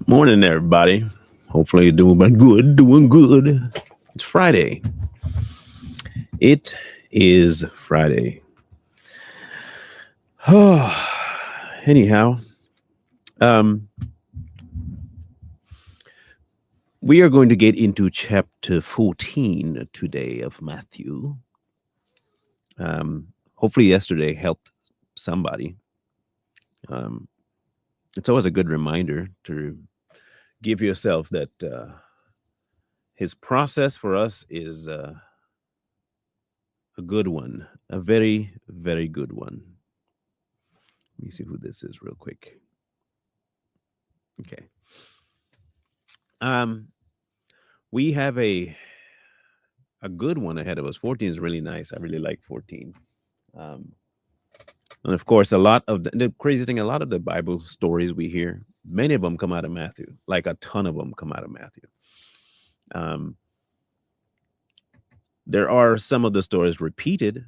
Morning, everybody. Hopefully, you're doing good. It's Friday. It is Friday. Anyhow, um, we are going to get into chapter 14 today of Matthew. Hopefully, yesterday helped somebody. Um, it's always a good reminder to give yourself that his process for us is a good one, a very, very good one. Let me see who this is real quick. Okay. Um, we have a good one ahead of us. 14 is really nice. I really like 14. Um, and of course, a lot of the crazy thing, a lot of the Bible stories we hear, many of them come out of Matthew. Like a ton of them come out of Matthew. Um, there are some of the stories repeated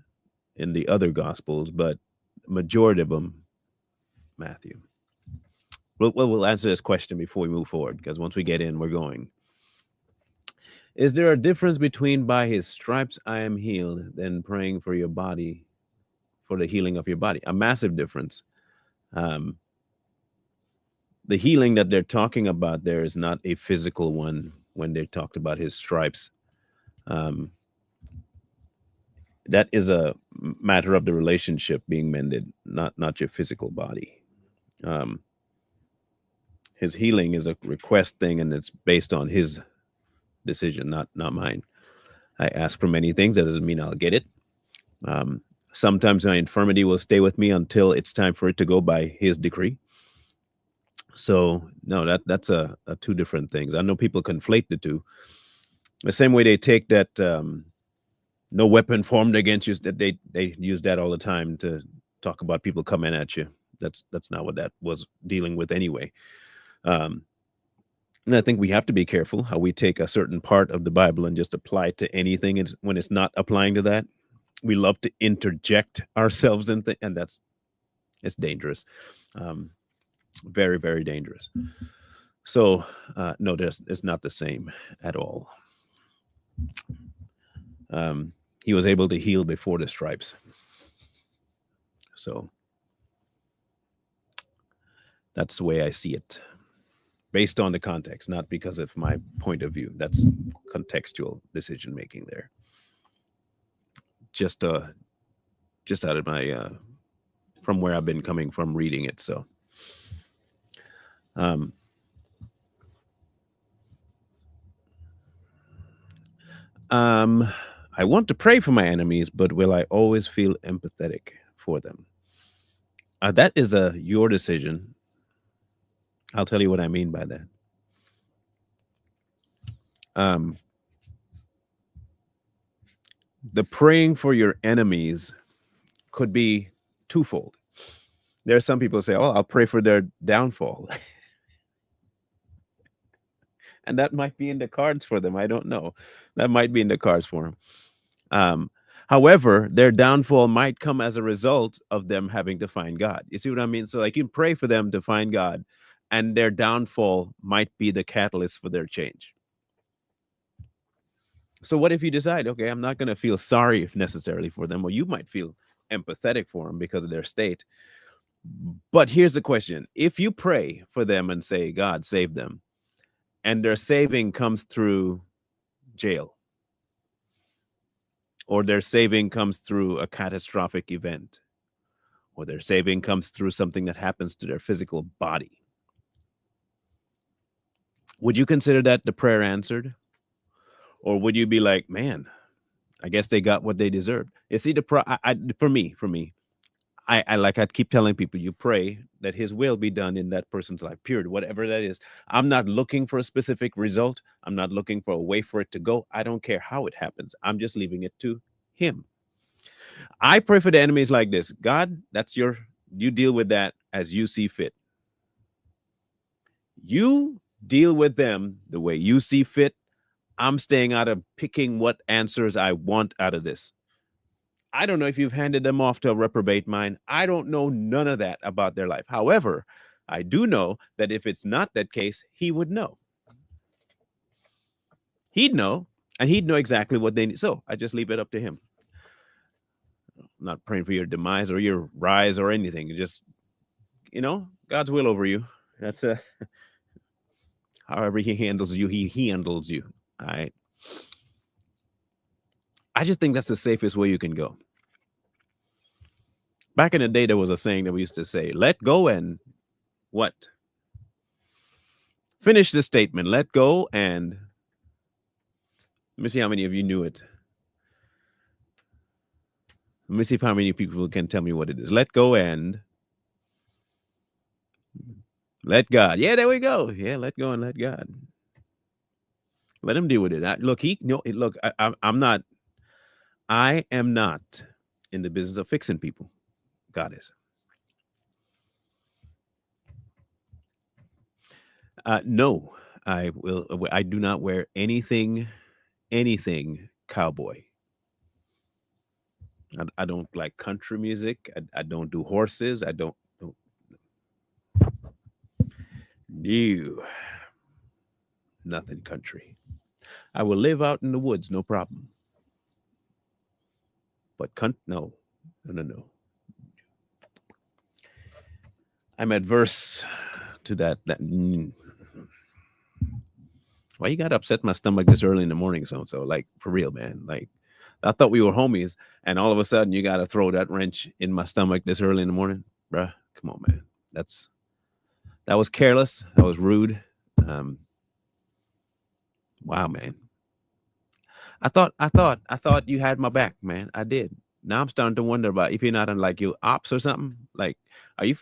in the other Gospels, but majority of them Matthew. We'll answer this question before we move forward, because once we get in, we're going. Is there a difference between by his stripes I am healed than praying for your body, for the healing of your body? A massive difference. Um, the healing that they're talking about there is not a physical one when they talked about his stripes. Um, that is a matter of the relationship being mended, not your physical body. Um, his healing is a request thing, and it's based on his decision, not mine. I ask for many things. That doesn't mean I'll get it. Um, Sometimes my infirmity will stay with me until it's time for it to go by his decree. So no, that's a two different things. I know people conflate the two. The same way they take that no weapon formed against you, that they use that all the time to talk about people coming at you. That's not what that was dealing with anyway. Um, and I think we have to be careful how we take a certain part of the Bible and just apply it to anything when it's not applying to that. We love to interject ourselves in and it's dangerous. Um, very, very dangerous. So no, it's not the same at all. He was able to heal before the stripes. So that's the way I see it, based on the context, not because of my point of view. That's contextual decision making there. Just just out of my from where I've been coming from reading it. So um, Um, I want to pray for my enemies, but will I always feel empathetic for them? That is your decision. I'll tell you what I mean by that. Um, the praying for your enemies could be twofold. There are some people who say, "Oh, I'll pray for their downfall," and that might be in the cards for them. I don't know. That might be in the cards for them. Um, However, their downfall might come as a result of them having to find God. You see what I mean? So, like, you pray for them to find God, and their downfall might be the catalyst for their change. So, what if you decide, okay, I'm not going to feel sorry if necessarily for them, or you might feel empathetic for them because of their state. But here's the question: if you pray for them and say, God, save them, and their saving comes through jail, or their saving comes through a catastrophic event, or their saving comes through something that happens to their physical body, would you consider that the prayer answered? Or would you be like, man, I guess they got what they deserved? You see, for me, I keep telling people, you pray that his will be done in that person's life, period, whatever that is. I'm not looking for a specific result. I'm not looking for a way for it to go. I don't care how it happens. I'm just leaving it to him. I pray for the enemies like this: God, you deal with that as you see fit. You deal with them the way you see fit. I'm staying out of picking what answers I want out of this. I don't know if you've handed them off to a reprobate mind. I don't know none of that about their life. However, I do know that if it's not that case, he would know. He'd know, and he'd know exactly what they need. So I just leave it up to him. I'm not praying for your demise or your rise or anything. Just, God's will over you. That's however he handles you, he handles you. All right. I just think that's the safest way you can go. Back in the day, there was a saying that we used to say, let go and what? Finish the statement. Let go and let me see how many of you knew it. Let me see if how many people can tell me what it is. Let go and let God. Yeah, there we go. Yeah, let go and let God. Let him deal with it. Look, I'm not. I am not in the business of fixing people. God is. No, I will. I do not wear anything cowboy. I don't like country music. I don't do horses. I don't do nothing country. I will live out in the woods, no problem. But no, no. I'm adverse to that. Why you got to upset my stomach this early in the morning, so like for real, man. Like I thought we were homies, and all of a sudden you got to throw that wrench in my stomach this early in the morning, bruh. Come on, man. That was careless. That was rude. Um, wow, man. I thought you had my back, man. I did. Now I'm starting to wonder about if you're not on like your ops or something. Like, are you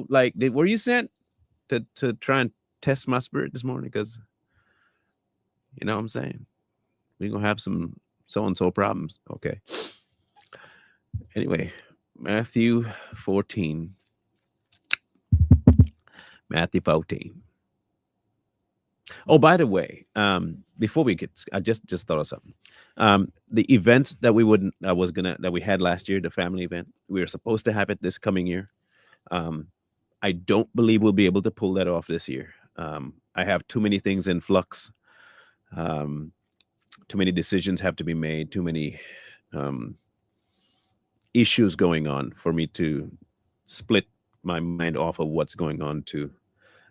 like were you sent to try and test my spirit this morning? Because you know what I'm saying, we're gonna have some so and so problems. Okay. Anyway, Matthew 14. Matthew 14. Oh, by the way, before we get, I just thought of something. The events that we had last year, the family event, we were supposed to have it this coming year. Um, I don't believe we'll be able to pull that off this year. I have too many things in flux. Um, Too many decisions have to be made. Too many um, issues going on for me to split my mind off of what's going on to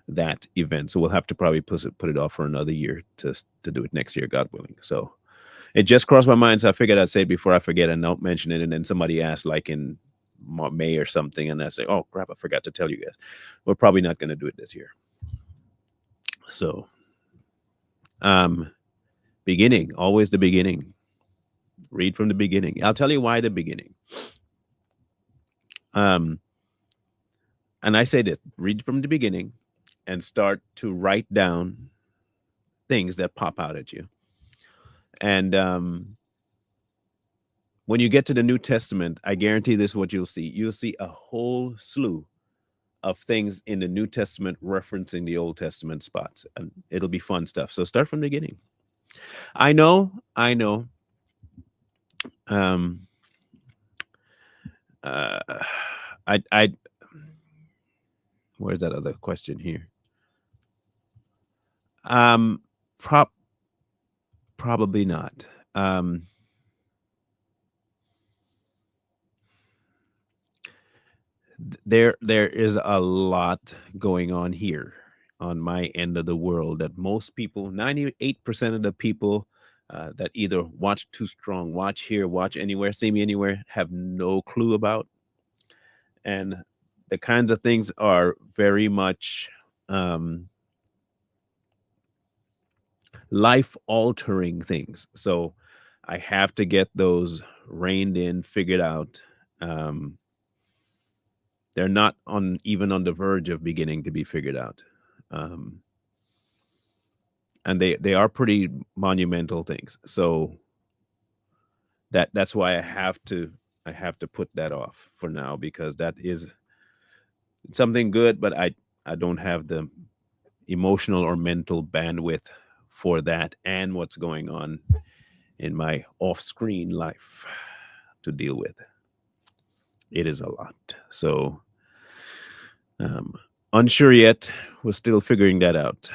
that event. So we'll have to probably put it off for another year to do it next year, God willing. So it just crossed my mind, so I figured I'd say it before I forget and don't mention it. And then somebody asked, like in May or something, and I say, "Oh crap, I forgot to tell you guys. We're probably not going to do it this year." So, um, beginning, always the beginning. Read from the beginning. I'll tell you why the beginning. Um, and I say this: read from the beginning, and start to write down things that pop out at you. And when you get to the New Testament, I guarantee this is what you'll see. You'll see a whole slew of things in the New Testament referencing the Old Testament spots. And it'll be fun stuff. So start from the beginning. I know. Um, uh, I, where's that other question here? Um, prop, Probably not. There is a lot going on here on my end of the world that most people, 98% of the people that either watch Too Strong, watch here, watch anywhere, see me anywhere, have no clue about. And the kinds of things are very much um, life altering things. So I have to get those reined in, figured out. Um, they're not on even on the verge of beginning to be figured out. Um, and they are pretty monumental things. So that's why I have to put that off for now, because that is something good, but I don't have the emotional or mental bandwidth for that and what's going on in my off-screen life to deal with. It is a lot. So Unsure yet. We're still figuring that out.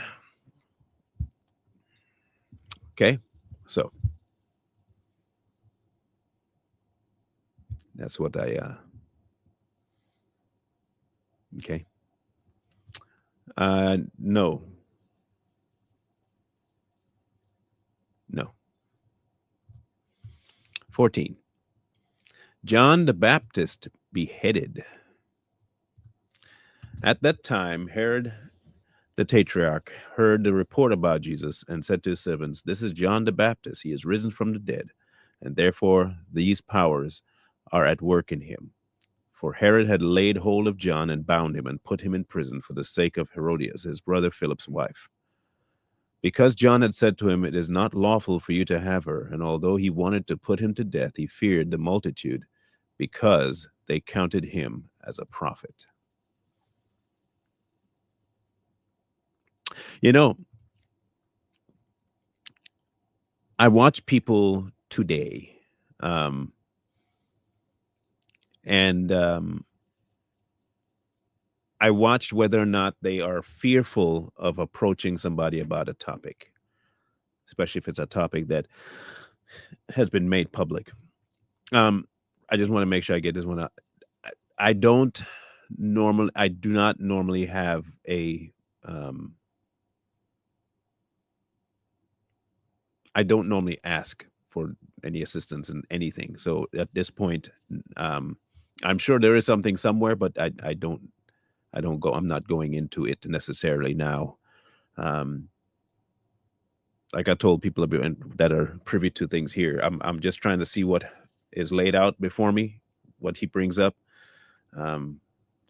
Okay. So that's what okay. No, no. 14. John the Baptist beheaded. At that time, Herod the Tetrarch heard the report about Jesus and said to his servants, "This is John the Baptist. He is risen from the dead, and therefore these powers are at work in him." For Herod had laid hold of John and bound him and put him in prison for the sake of Herodias, his brother Philip's wife. Because John had said to him, "It is not lawful for you to have her," and although he wanted to put him to death, he feared the multitude because they counted him as a prophet. You know, I watch people today, um, and I watched whether or not they are fearful of approaching somebody about a topic, especially if it's a topic that has been made public. Um, I just want to make sure I get this one out. I don't I do not normally have um, I don't normally ask for any assistance in anything. So at this point, um, I'm sure there is something somewhere, but I don't go. I'm not going into it necessarily now. Um, like I told people that are privy to things here, I'm just trying to see what is laid out before me, what he brings up, um,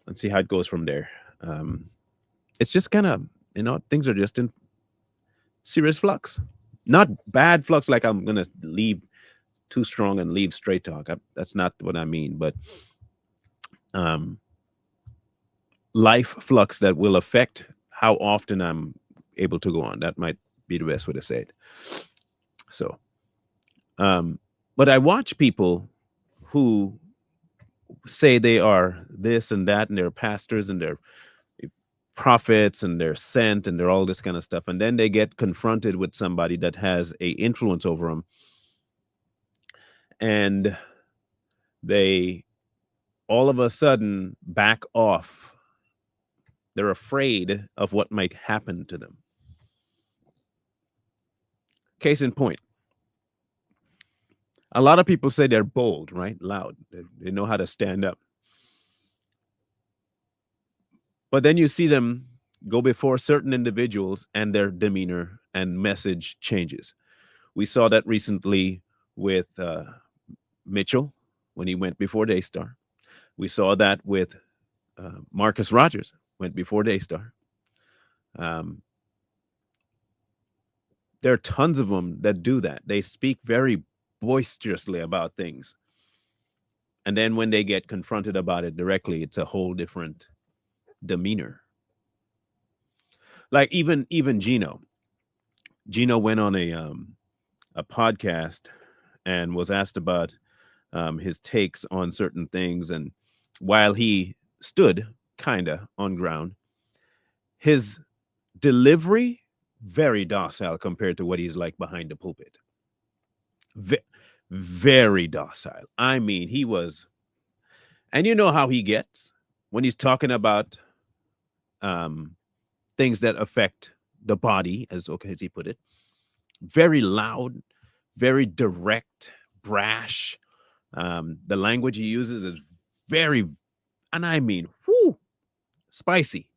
and see how it goes from there. Um, it's just kind of, things are just in serious flux, not bad flux like I'm gonna leave too strong and leave straight talk. That's not what I mean, but um, life flux that will affect how often I'm able to go on. That might be the best way to say it. So, um, but I watch people who say they are this and that, and they're pastors and they're prophets and they're sent and they're all this kind of stuff, and then they get confronted with somebody that has a influence over them, and they all of a sudden back off. They're afraid of what might happen to them. Case in point, a lot of people say they're bold, right? Loud. They know how to stand up. But then you see them go before certain individuals and their demeanor and message changes. We saw that recently with Mitchell when he went before Daystar. We saw that with Marcus Rogers went before Daystar. Um, there are tons of them that do that. They speak very boisterously about things. And then when they get confronted about it directly, it's a whole different demeanor. Like even Gino. Gino went on a podcast and was asked about his takes on certain things. And while he stood kinda on ground, his delivery very docile compared to what he's like behind the pulpit. Ve- Very docile. I mean, he was, and you know how he gets when he's talking about um, things that affect the body, as okay as he put it. Very loud, very direct, brash. The language he uses is very, and I mean, whoo, spicy.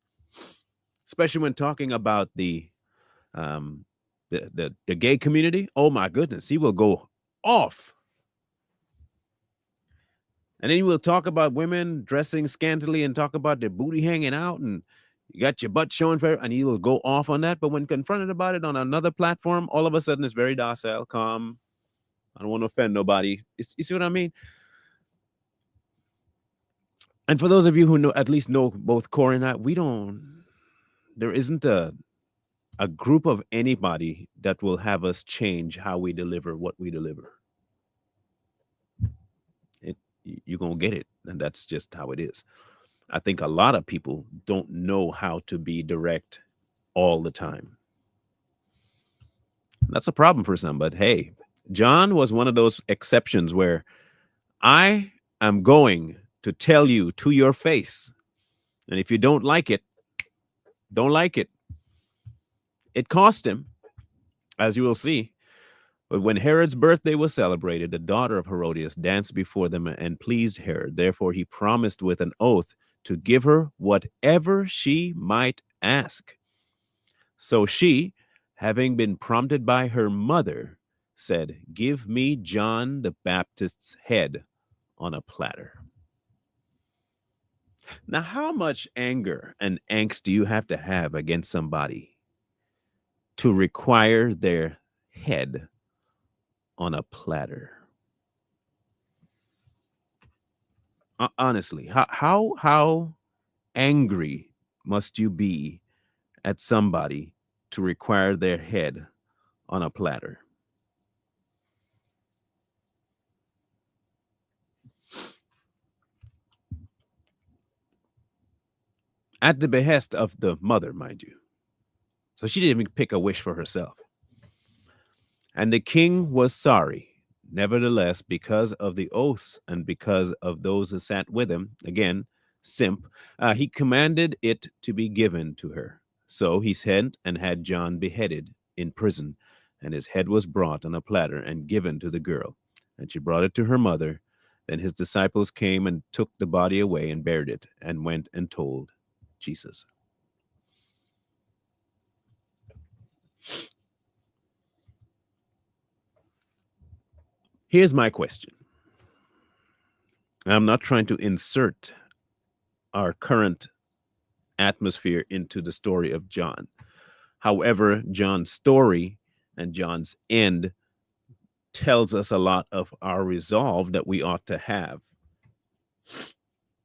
Especially when talking about um, the gay community. Oh my goodness, he will go off. And then he will talk about women dressing scantily and talk about their booty hanging out and you got your butt showing for, and he will go off on that. But when confronted about it on another platform, all of a sudden it's very docile, calm. I don't want to offend nobody. You see what I mean? And for those of you who know, at least know both Corey and I, there isn't a group of anybody that will have us change how we deliver what we deliver. You're going to get it. And that's just how it is. I think a lot of people don't know how to be direct all the time. That's a problem for some, but hey, John was one of those exceptions where I am going to tell you to your face. And if you don't like it, don't like it. It cost him, as you will see. But when Herod's birthday was celebrated, the daughter of Herodias danced before them and pleased Herod. Therefore, he promised with an oath to give her whatever she might ask. So she, having been prompted by her mother, said, "Give me John the Baptist's head on a platter." Now, how much anger and angst do you have to have against somebody to require their head on a platter? Honestly, how angry must you be at somebody to require their head on a platter? At the behest of the mother, mind you. So she didn't even pick a wish for herself. And the king was sorry. Nevertheless, because of the oaths and because of those who sat with him, again, simp, he commanded it to be given to her. So he sent and had John beheaded in prison, and his head was brought on a platter and given to the girl. And she brought it to her mother. Then his disciples came and took the body away and buried it, and went and told Jesus. Here's my question. I'm not trying to insert our current atmosphere into the story of John. However, John's story and John's end tells us a lot of our resolve that we ought to have.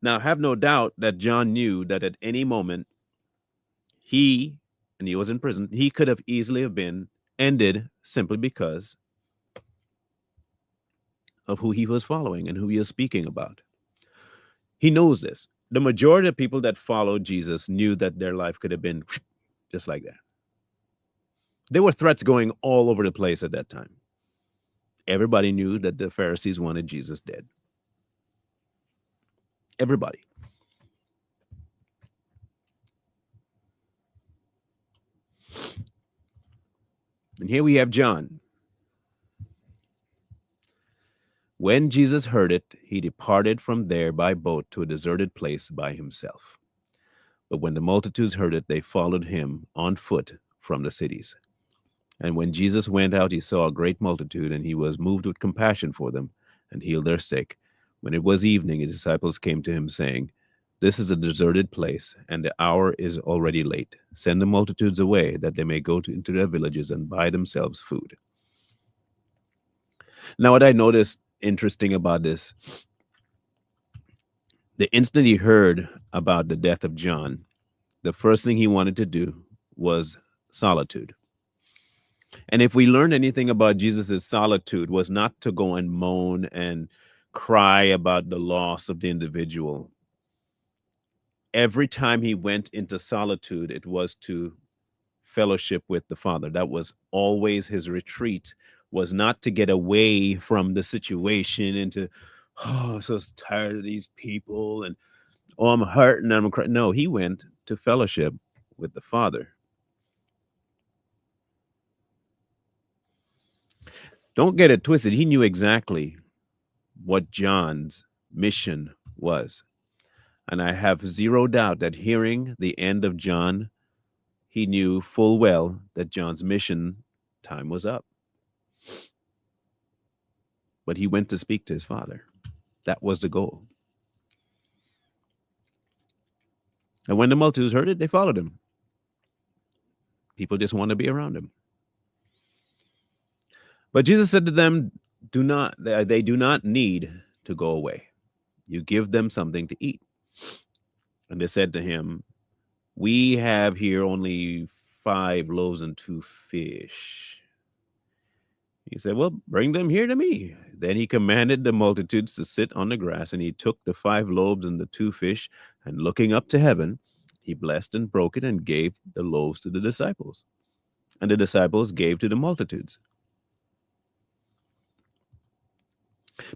Now, have no doubt that John knew that at any moment he, and he was in prison, he could have easily have been ended simply because of who he was following and who he was speaking about. He knows this. The majority of people that followed Jesus knew that their life could have been just like that. There were threats going all over the place at that time. Everybody knew that the Pharisees wanted Jesus dead. Everybody. And here we have John. When Jesus heard it, he departed from there by boat to a deserted place by himself. But when the multitudes heard it, they followed him on foot from the cities. And when Jesus went out, he saw a great multitude, and he was moved with compassion for them, and healed their sick. When it was evening, his disciples came to him, saying, "This is a deserted place, and the hour is already late. Send the multitudes away, that they may go into their villages and buy themselves food." Now, what I noticed interesting about this, the instant he heard about the death of John, the first thing he wanted to do was solitude. And if we learned anything about Jesus's solitude, was not to go and moan and cry about the loss of the individual. Every time he went into solitude, it was to fellowship with the Father. That was always his retreat, was not to get away from the situation and to, "Oh, I'm so tired of these people," and, "Oh, I'm hurting, I'm crying." No, he went to fellowship with the Father. Don't get it twisted. He knew exactly what John's mission was. And I have zero doubt that hearing the end of John, he knew full well that John's mission time was up. But he went to speak to his Father. That was the goal. And when the multitudes heard it, they followed him. People just want to be around him. But Jesus said to them, they do not need to go away. You give them something to eat. And they said to him, "We have here only 5 loaves and 2 fish." He said, "Well, bring them here to me." Then he commanded the multitudes to sit on the grass, and he took the 5 loaves and the 2 fish, and looking up to heaven, he blessed and broke it and gave the loaves to the disciples, and the disciples gave to the multitudes.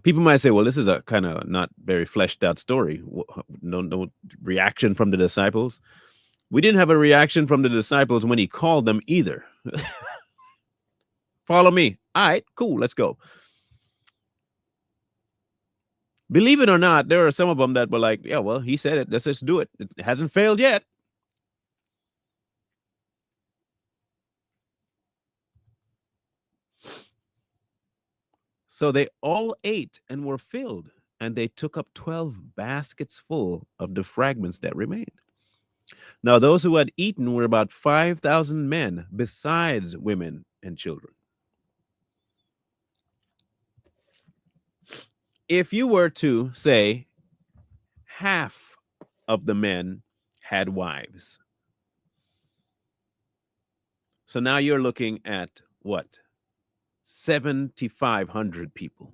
People might say, well, this is a kind of not very fleshed out story. No reaction from the disciples. We didn't have a reaction from the disciples when he called them either. Follow me. All right, cool, let's go. Believe it or not, there are some of them that were like, yeah, well, he said it. Let's just do it. It hasn't failed yet. So they all ate and were filled, and they took up 12 baskets full of the fragments that remained. Now, those who had eaten were about 5,000 men, besides women and children. If you were to say half of the men had wives, so now you're looking at what? 7,500 people.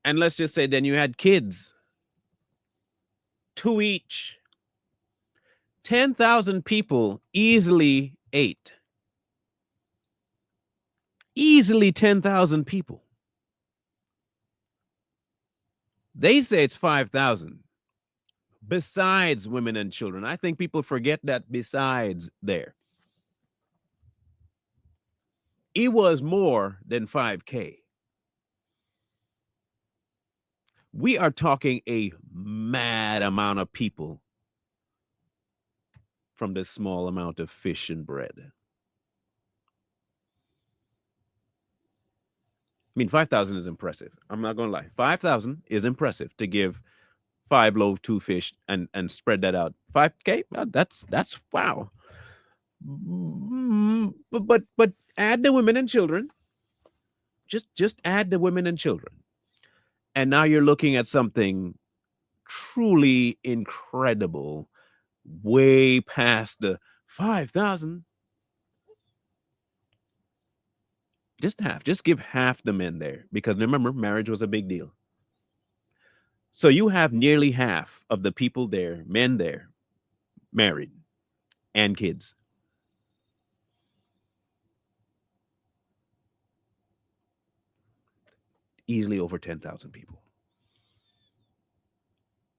And let's just say then you had kids, 2 each. 10,000 people easily ate. Easily 10,000 people. They say it's 5,000 besides women and children. I think people forget that besides there. It was more than 5K. We are talking a mad amount of people from this small amount of fish and bread. I mean, 5,000 is impressive. I'm not going to lie. 5,000 is impressive to give 5 loaves, 2 fish, and spread that out. 5K, that's wow. But add the women and children. Just add the women and children. And now you're looking at something truly incredible, way past the 5,000. Just give half the men there, because remember, marriage was a big deal. So you have nearly half of the people there, men there, married and kids. Easily over 10,000 people.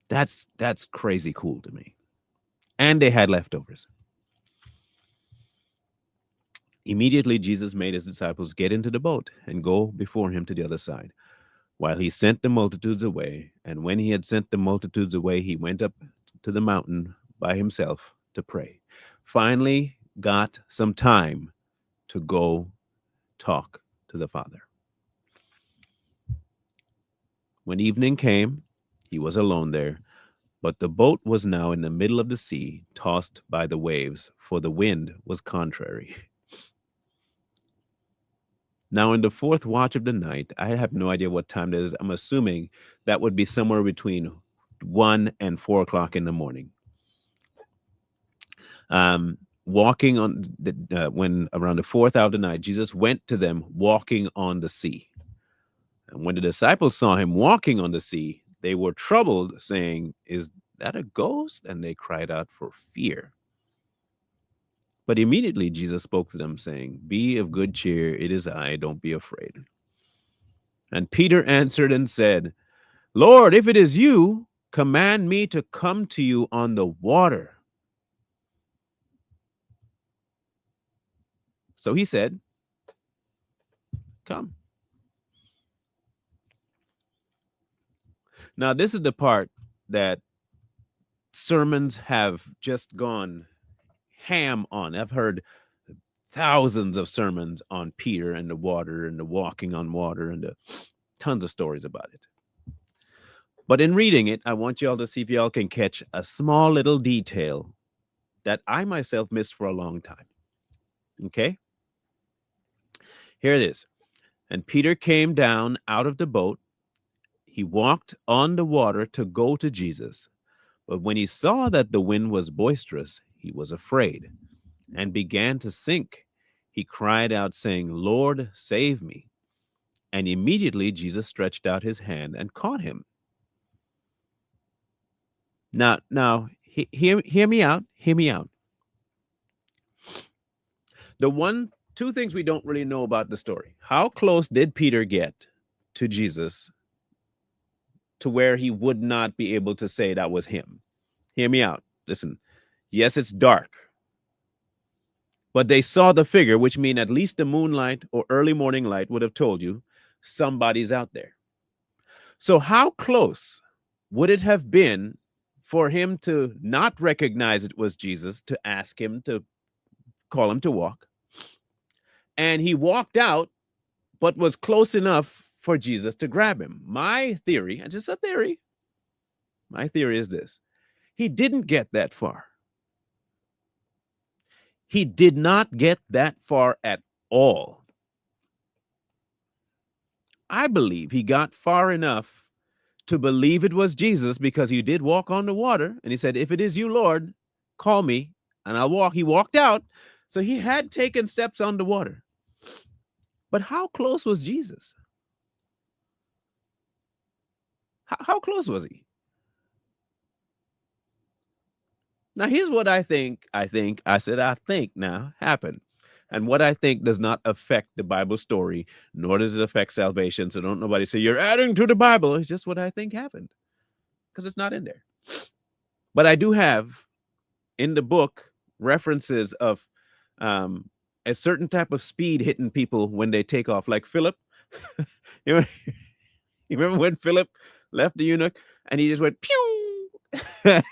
That's crazy cool to me. And they had leftovers. Immediately, Jesus made his disciples get into the boat and go before him to the other side, while he sent the multitudes away. And when he had sent the multitudes away, he went up to the mountain by himself to pray. Finally, got some time to go talk to the Father. When evening came, he was alone there, but the boat was now in the middle of the sea, tossed by the waves, for the wind was contrary. Now, in the 4th watch of the night, I have no idea what time that is. I'm assuming that would be somewhere between 1 and 4 o'clock in the morning. Walking on when around the 4th hour of the night, Jesus went to them walking on the sea. And when the disciples saw him walking on the sea, they were troubled, saying, "Is that a ghost?" And they cried out for fear. But immediately Jesus spoke to them, saying, "Be of good cheer, it is I, don't be afraid." And Peter answered and said, "Lord, if it is you, command me to come to you on the water." So he said, "Come." Now, this is the part that sermons have just gone ham on. I've heard thousands of sermons on Peter and the water and the walking on water and tons of stories about it. But in reading it, I want y'all to see if y'all can catch a small little detail that I myself missed for a long time. Okay? Here it is. And Peter came down out of the boat. He walked on the water to go to Jesus. But when he saw that the wind was boisterous, he was afraid and began to sink. He cried out, saying, "Lord, save me." And immediately Jesus stretched out his hand and caught him. Now, hear me out. Hear me out. Two things we don't really know about the story. How close did Peter get to Jesus to where he would not be able to say that was him? Hear me out. Listen, yes, it's dark, but they saw the figure, which means at least the moonlight or early morning light would have told you somebody's out there. So, how close would it have been for him to not recognize it was Jesus, to ask him to call him to walk? And he walked out, but was close enough for Jesus to grab him. My theory, and just a theory, my theory is this: he didn't get that far. He did not get that far at all. I believe he got far enough to believe it was Jesus because he did walk on the water. And he said, "If it is you, Lord, call me and I'll walk." He walked out. So he had taken steps on the water. But how close was Jesus? How close was he? Now, here's what I think now happened. And what I think does not affect the Bible story, nor does it affect salvation. So don't nobody say, "You're adding to the Bible." It's just what I think happened because it's not in there. But I do have in the book references of a certain type of speed hitting people when they take off, like Philip. you, know, you remember when Philip left the eunuch and he just went pew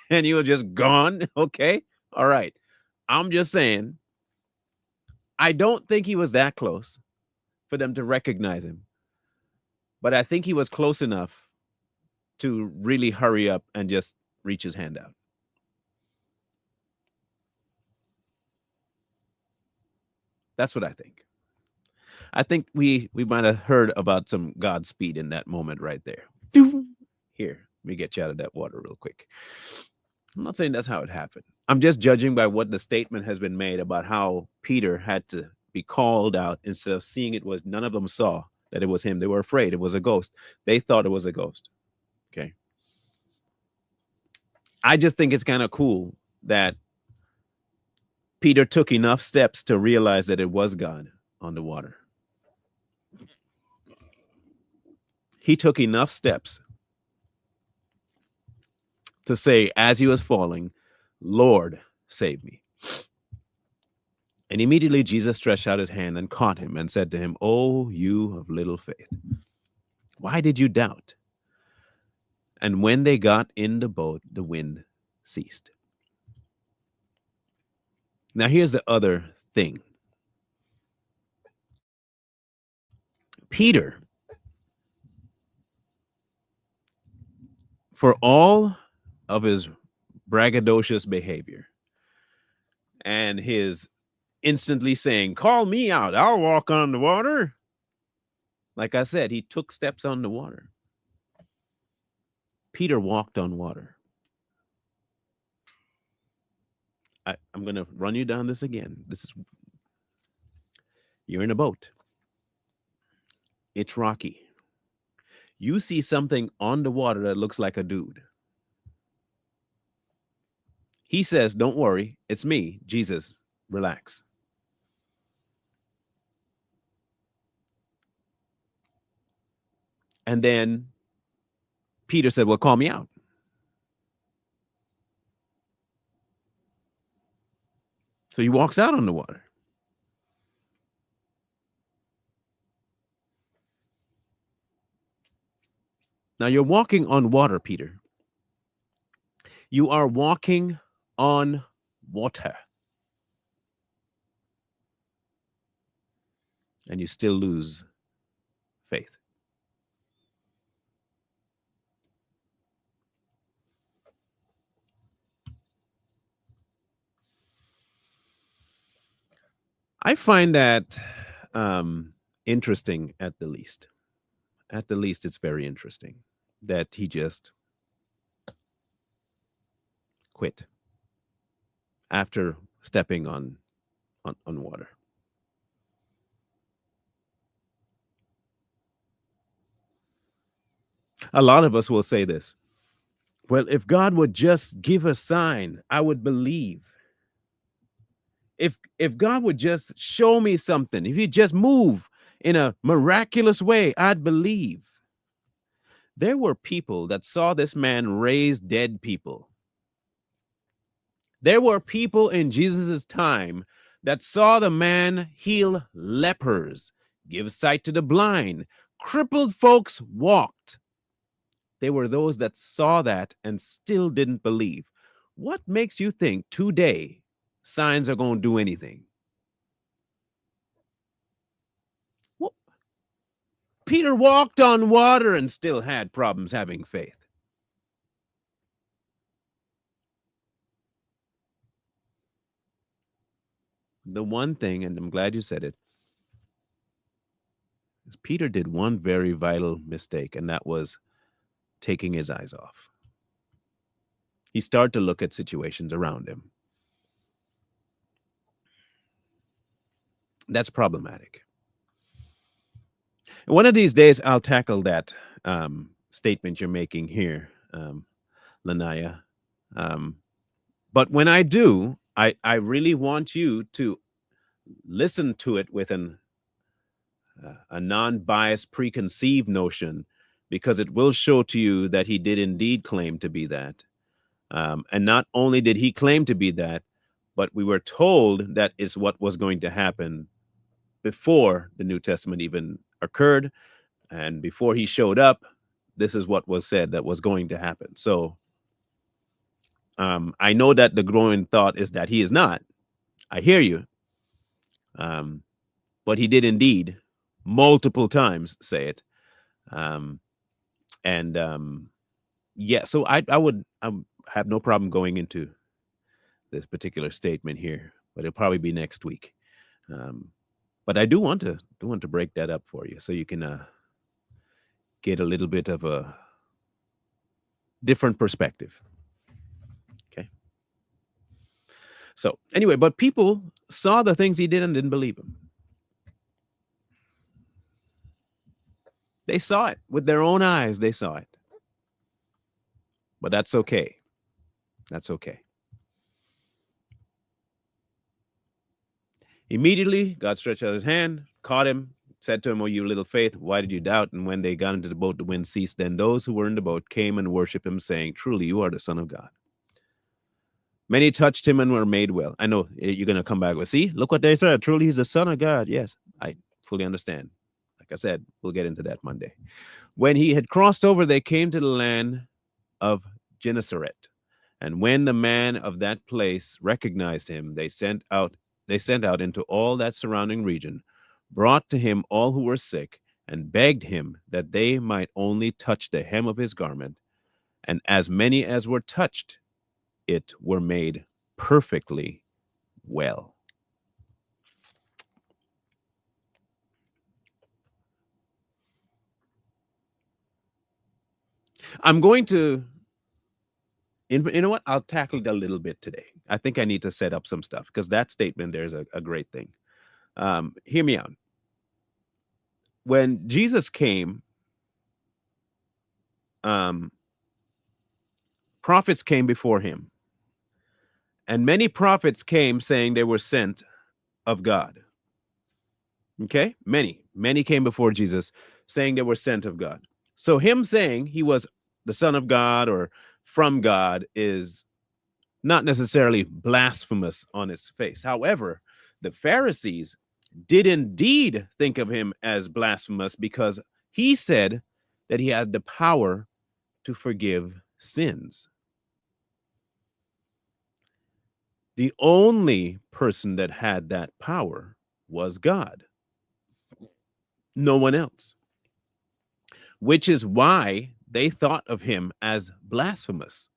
and he was just gone? Okay. All right. I'm just saying, I don't think he was that close for them to recognize him, but I think he was close enough to really hurry up and just reach his hand out. That's what I think. I think we might have heard about some Godspeed in that moment right there. Here, let me get you out of that water real quick. I'm not saying that's how it happened. I'm just judging by what the statement has been made about how Peter had to be called out instead of seeing it was none of them saw that it was him. They were afraid it was a ghost. They thought it was a ghost. Okay. I just think it's kind of cool that Peter took enough steps to realize that it was God on the water. He took enough steps to say, as he was falling, "Lord, save me." And immediately Jesus stretched out his hand and caught him and said to him, "Oh, you of little faith, why did you doubt?" And when they got in the boat, the wind ceased. Now, here's the other thing. Peter, for all of his braggadocious behavior and his instantly saying, "Call me out, I'll walk on the water." Like I said, he took steps on the water. Peter walked on water. I'm going to run you down this again. You're in a boat. It's rocky. You see something on the water that looks like a dude. He says, "Don't worry, it's me, Jesus. Relax." And then Peter said, "Well, call me out." So he walks out on the water. Now you're walking on water, Peter. You are walking on water. And you still lose faith. I find that interesting at the least. At the least, it's very interesting that he just quit after stepping on water. A lot of us will say this. Well, if God would just give a sign, I would believe. If God would just show me something, if He'd just move in a miraculous way, I'd believe. There were people that saw this man raise dead people. There were people in Jesus's time that saw the man heal lepers, give sight to the blind, crippled folks walked. There were those that saw that and still didn't believe. What makes you think today signs are going to do anything? Well, Peter walked on water and still had problems having faith. The one thing, and I'm glad you said it, is Peter did one very vital mistake, and that was taking his eyes off. He started to look at situations around him. That's problematic. One of these days, I'll tackle that statement you're making here, Lanaya. Um, but when I do, I really want you to listen to it with a non-biased, preconceived notion, because it will show to you that he did indeed claim to be that. And not only did he claim to be that, but we were told that is what was going to happen before the New Testament even occurred. And before he showed up, this is what was said that was going to happen. So I know that the growing thought is that he is not. I hear you. But he did indeed multiple times say it. And yeah, so I would have no problem going into this particular statement here, but it'll probably be next week. But I do want to break that up for you so you can get a little bit of a different perspective. Okay. So anyway, but people saw the things he did and didn't believe him. They saw it with their own eyes. They saw it. But that's okay. That's okay. Immediately, God stretched out his hand, caught him, said to him, "Oh, you little faith, why did you doubt?" And when they got into the boat, the wind ceased. Then those who were in the boat came and worshiped him, saying, "Truly, you are the Son of God." Many touched him and were made well. I know you're going to come back with, see, look what they said. Truly, he's the Son of God. Yes, I fully understand. Like I said, we'll get into that Monday. When he had crossed over, they came to the land of Gennesaret. And when the man of that place recognized him, they sent out into all that surrounding region, brought to him all who were sick, and begged him that they might only touch the hem of his garment. And as many as were touched it were made perfectly well. I'm going to, you know what? I'll tackle it a little bit today. I think I need to set up some stuff because that statement there is a great thing. Hear me out. When Jesus came, prophets came before him, and many prophets came saying they were sent of God. Okay, many came before Jesus saying they were sent of God. So him saying he was the Son of God or from God is not necessarily blasphemous on its face. However, the Pharisees did indeed think of him as blasphemous because he said that he had the power to forgive sins. The only person that had that power was God, no one else, which is why they thought of him as blasphemous.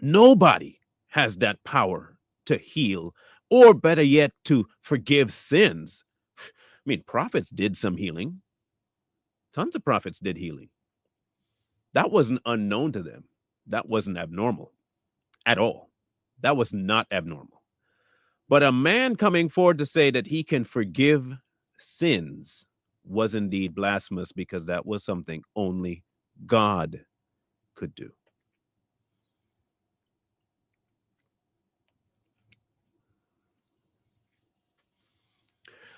Nobody has that power to heal, or better yet, to forgive sins. I mean, prophets did some healing. Tons of prophets did healing. That wasn't unknown to them. That wasn't abnormal at all. That was not abnormal. But a man coming forward to say that he can forgive sins was indeed blasphemous, because that was something only God could do.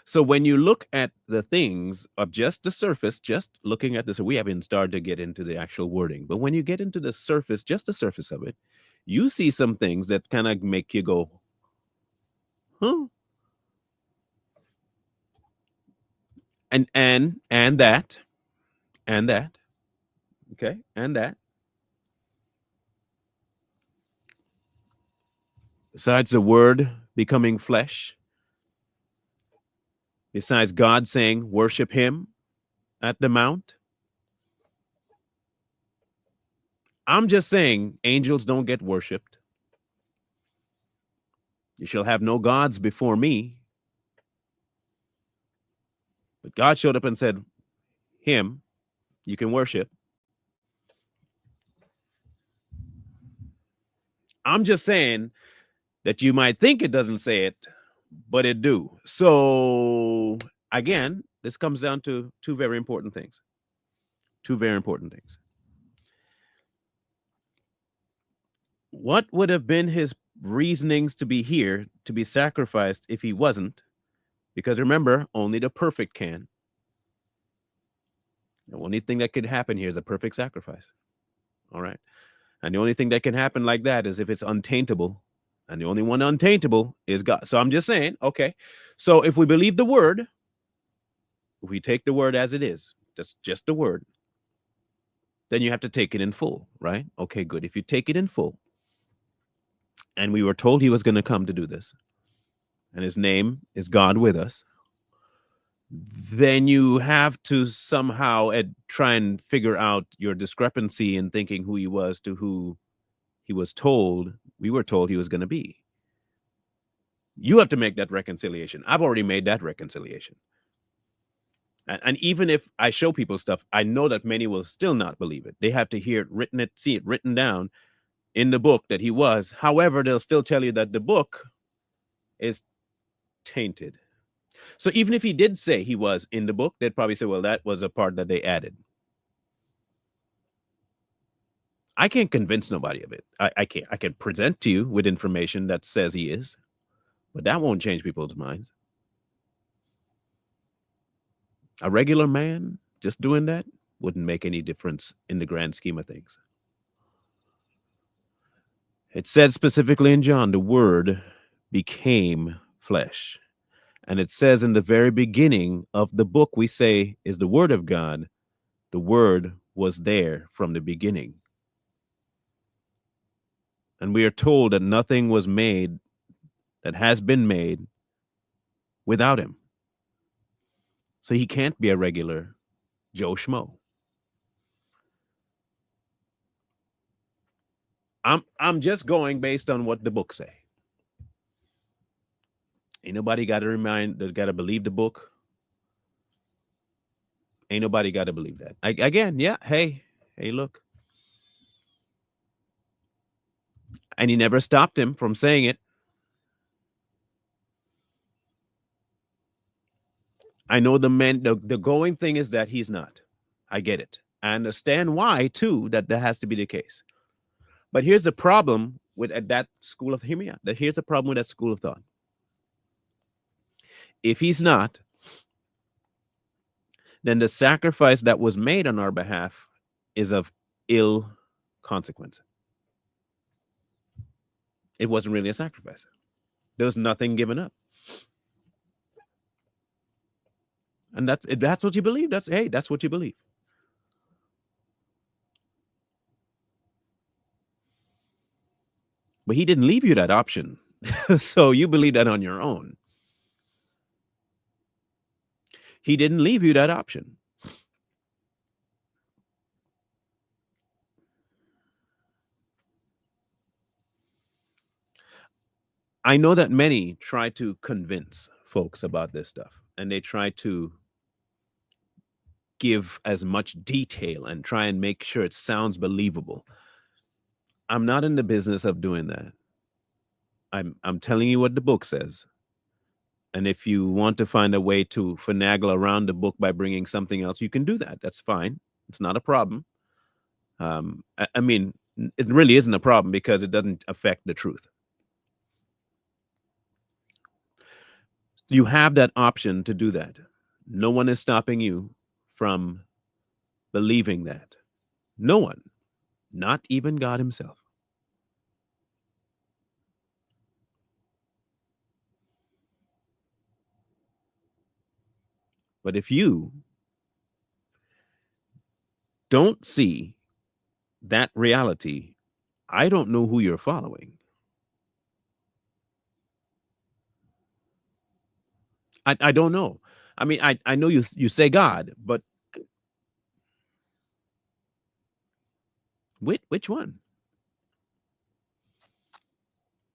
So when you look at the things of just the surface, just looking at this, we haven't started to get into the actual wording, but when you get into the surface, just the surface of it, you see some things that kind of make you go, huh? And that, and that, okay, and that. Besides the word becoming flesh, besides God saying, worship him at the mount, I'm just saying angels don't get worshiped. You shall have no gods before me. But God showed up and said, him you can worship. I'm just saying that you might think it doesn't say it, but it do. So again, this comes down to two very important things. Two very important things. What would have been his reasonings to be here, to be sacrificed, if he wasn't? Because remember, only the perfect can. The only thing that could happen here is a perfect sacrifice. All right. And the only thing that can happen like that is if it's untaintable. And the only one untaintable is God. So I'm just saying, okay. So if we believe the word, if we take the word as it is, just the word, then you have to take it in full, right? Okay, good. If you take it in full, and we were told he was going to come to do this, and his name is God with us, then you have to somehow try and figure out your discrepancy in thinking who he was to who he was told, we were told he was going to be. You have to make that reconciliation. I've already made that reconciliation. And even if I show people stuff, I know that many will still not believe it. They have to hear it, see it written down in the book that he was. However, they'll still tell you that the book is tainted. So even if he did say he was in the book, they'd probably say, well, that was a part that they added. I can't convince nobody of it. I can't. I can present to you with information that says he is, but that won't change people's minds. A regular man just doing that wouldn't make any difference in the grand scheme of things. It said specifically in John, the word became flesh. And it says in the very beginning of the book we say is the word of God, the word was there from the beginning. And we are told that nothing was made that has been made without him. So he can't be a regular Joe Schmo. I'm just going based on what the book say. Ain't nobody got to got to believe the book. Ain't nobody got to believe that. Again, yeah, hey, look. And he never stopped him from saying it. I know the going thing is that he's not. I get it. I understand why, too, that has to be the case. But here's the problem with that school of, hear me out. Here's the problem with that school of thought. If he's not, then the sacrifice that was made on our behalf is of ill consequence. It wasn't really a sacrifice. There was nothing given up. And that's what you believe. That's what you believe. But he didn't leave you that option. So you believe that on your own. He didn't leave you that option. I know that many try to convince folks about this stuff, and they try to give as much detail and try and make sure it sounds believable. I'm not in the business of doing that. I'm telling you what the book says. And if you want to find a way to finagle around the book by bringing something else, you can do that. That's fine. It's not a problem. I mean, it really isn't a problem because it doesn't affect the truth. You have that option to do that. No one is stopping you from believing that. No one, not even God himself. But if you don't see that reality, I don't know who you're following. I don't know. I mean, I know you say God, but which one?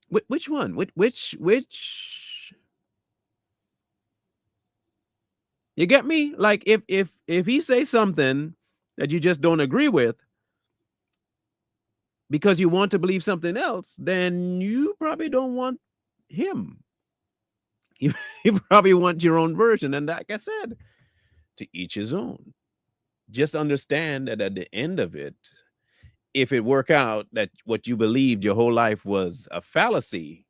Which one? Which? You get me? Like if he say something that you just don't agree with because you want to believe something else, then you probably don't want him. You, you probably want your own version. And like I said, to each his own. Just understand that at the end of it, if it work out that what you believed your whole life was a fallacy,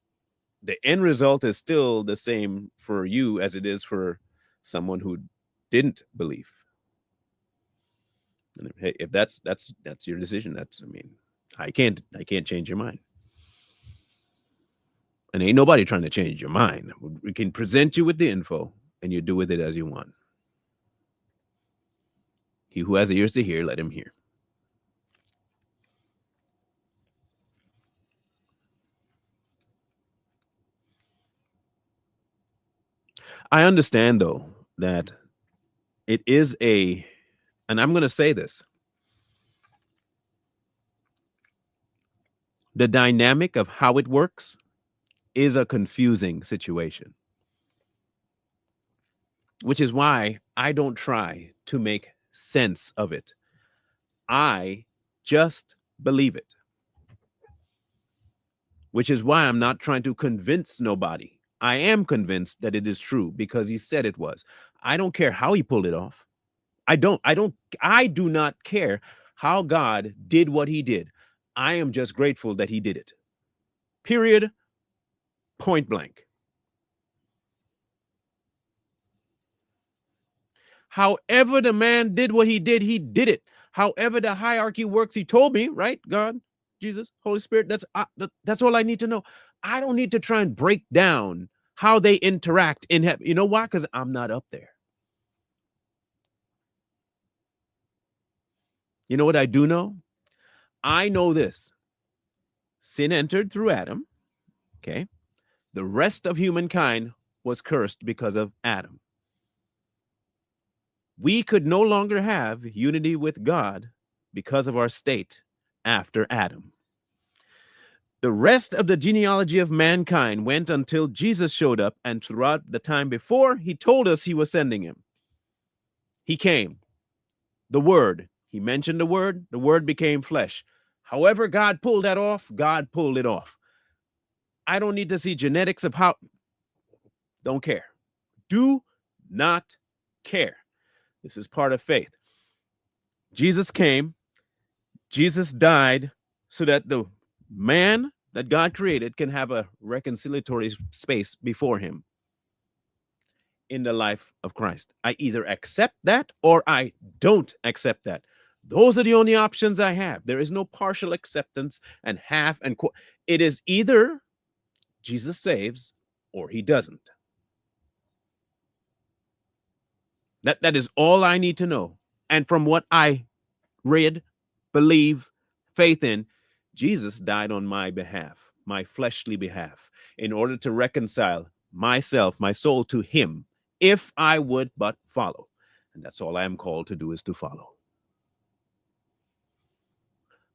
the end result is still the same for you as it is for someone who didn't believe. And hey, if that's your decision, that's I mean, I can't change your mind. And ain't nobody trying to change your mind. We can present you with the info and you do with it as you want. He who has ears to hear, let him hear. I understand though that it is and I'm going to say this, the dynamic of how it works is a confusing situation, which is why I don't try to make sense of it. I just believe it, which is why I'm not trying to convince nobody. I am convinced that it is true because he said it was. I don't care how he pulled it off. I do not care how God did what he did. I am just grateful that he did it. Period. Point blank. However the man did what he did it. However the hierarchy works, he told me, right? God, Jesus, Holy Spirit, that's all I need to know. I don't need to try and break down how they interact in heaven. You know why? Because I'm not up there. You know what I do know? I know this. Sin entered through Adam. Okay. The rest of humankind was cursed because of Adam. We could no longer have unity with God because of our state after Adam. The rest of the genealogy of mankind went until Jesus showed up, and throughout the time before, he told us he was sending him. He came. The Word. He mentioned the Word became flesh. However, God pulled that off, God pulled it off. I don't need to see genetics of how. Don't care. Do not care. This is part of faith. Jesus came, Jesus died so that the man that God created can have a reconciliatory space before him in the life of Christ. I either accept that or I don't accept that. Those are the only options I have. There is no partial acceptance and half and it is either Jesus saves or he doesn't. That is all I need to know. And from what I read, believe, faith in, Jesus died on my behalf, my fleshly behalf, in order to reconcile myself, my soul to him, if I would but follow. And that's all I am called to do, is to follow.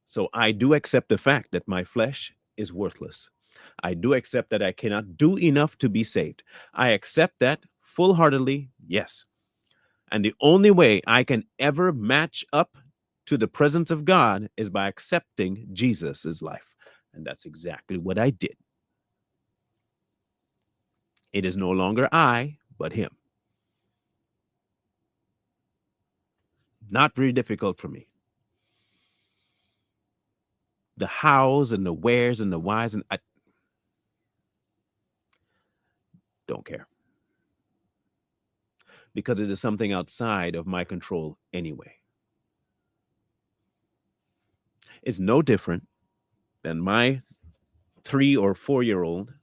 So I do accept the fact that my flesh is worthless. I do accept that I cannot do enough to be saved. I accept that full-heartedly, yes. And the only way I can ever match up to the presence of God is by accepting Jesus's life. And that's exactly what I did. It is no longer I, but him. Not very difficult for me. The hows and the wheres and the whys, and I don't care because it is something outside of my control anyway. It's no different than my 3 or 4 year old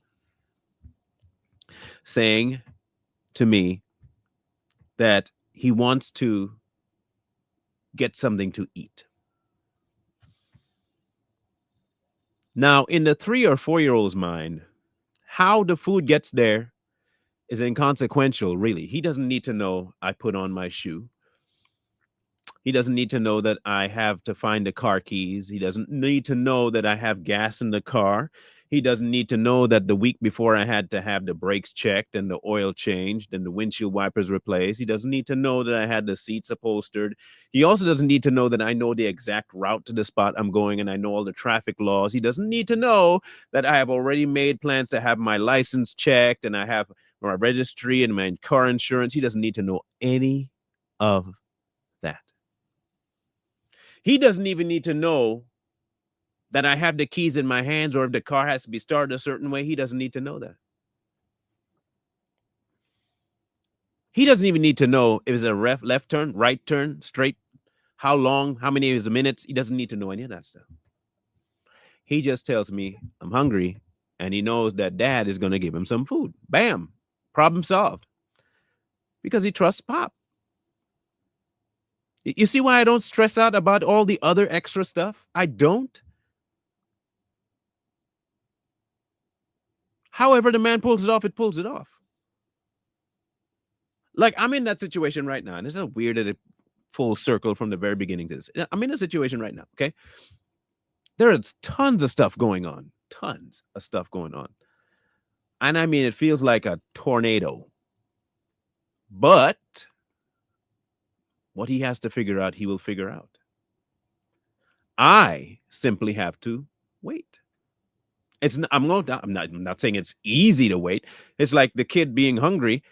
saying to me that he wants to get something to eat. Now, in the 3 or 4 year old's mind, how the food gets there is inconsequential, really. He doesn't need to know I put on my shoe. He doesn't need to know that I have to find the car keys. He doesn't need to know that I have gas in the car. He doesn't need to know that the week before I had to have the brakes checked and the oil changed and the windshield wipers replaced. He doesn't need to know that I had the seats upholstered. He also doesn't need to know that I know the exact route to the spot I'm going and I know all the traffic laws. He doesn't need to know that I have already made plans to have my license checked and I have my registry and my car insurance. He doesn't need to know any of that. He doesn't even need to know that I have the keys in my hands or if the car has to be started a certain way. He doesn't need to know that. He doesn't even need to know if it's a left turn, right turn, straight, how long, how many is the minutes. He doesn't need to know any of that stuff. He just tells me I'm hungry and he knows that dad is going to give him some food. Bam, problem solved. Because he trusts pop. You see why I don't stress out about all the other extra stuff? I don't. However the man pulls it off, it pulls it off. Like, I'm in that situation right now, and it's not weird that it full circle from the very beginning to this. I'm in a situation right now, okay? There is tons of stuff going on, tons of stuff going on. And I mean, it feels like a tornado. But what he has to figure out, he will figure out. I simply have to wait. I'm not saying it's easy to wait. It's like the kid being hungry.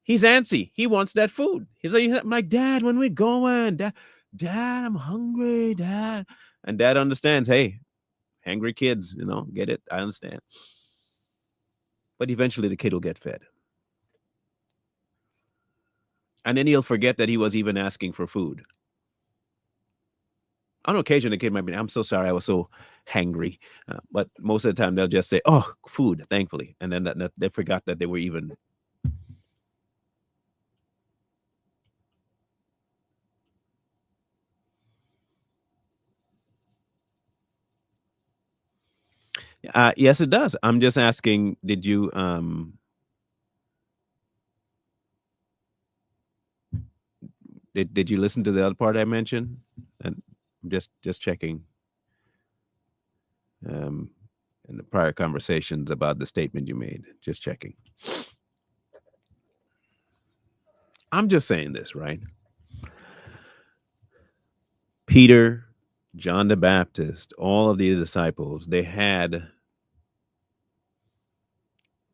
He's antsy. He wants that food. He's like, Dad, when we going? Dad, I'm hungry, Dad. And Dad understands, hey, hungry kids, get it. I understand. But eventually the kid will get fed. And then he'll forget that he was even asking for food. On occasion, the kid might be, I'm so sorry, I was so hangry. But most of the time, they'll just say, oh, food, thankfully. And then they forgot that they were even. Yes, it does. I'm just asking, did you did you listen to the other part I mentioned? And just checking in the prior conversations about the statement you made. Just checking. I'm just saying this, right? Peter, John the Baptist, all of these disciples, they had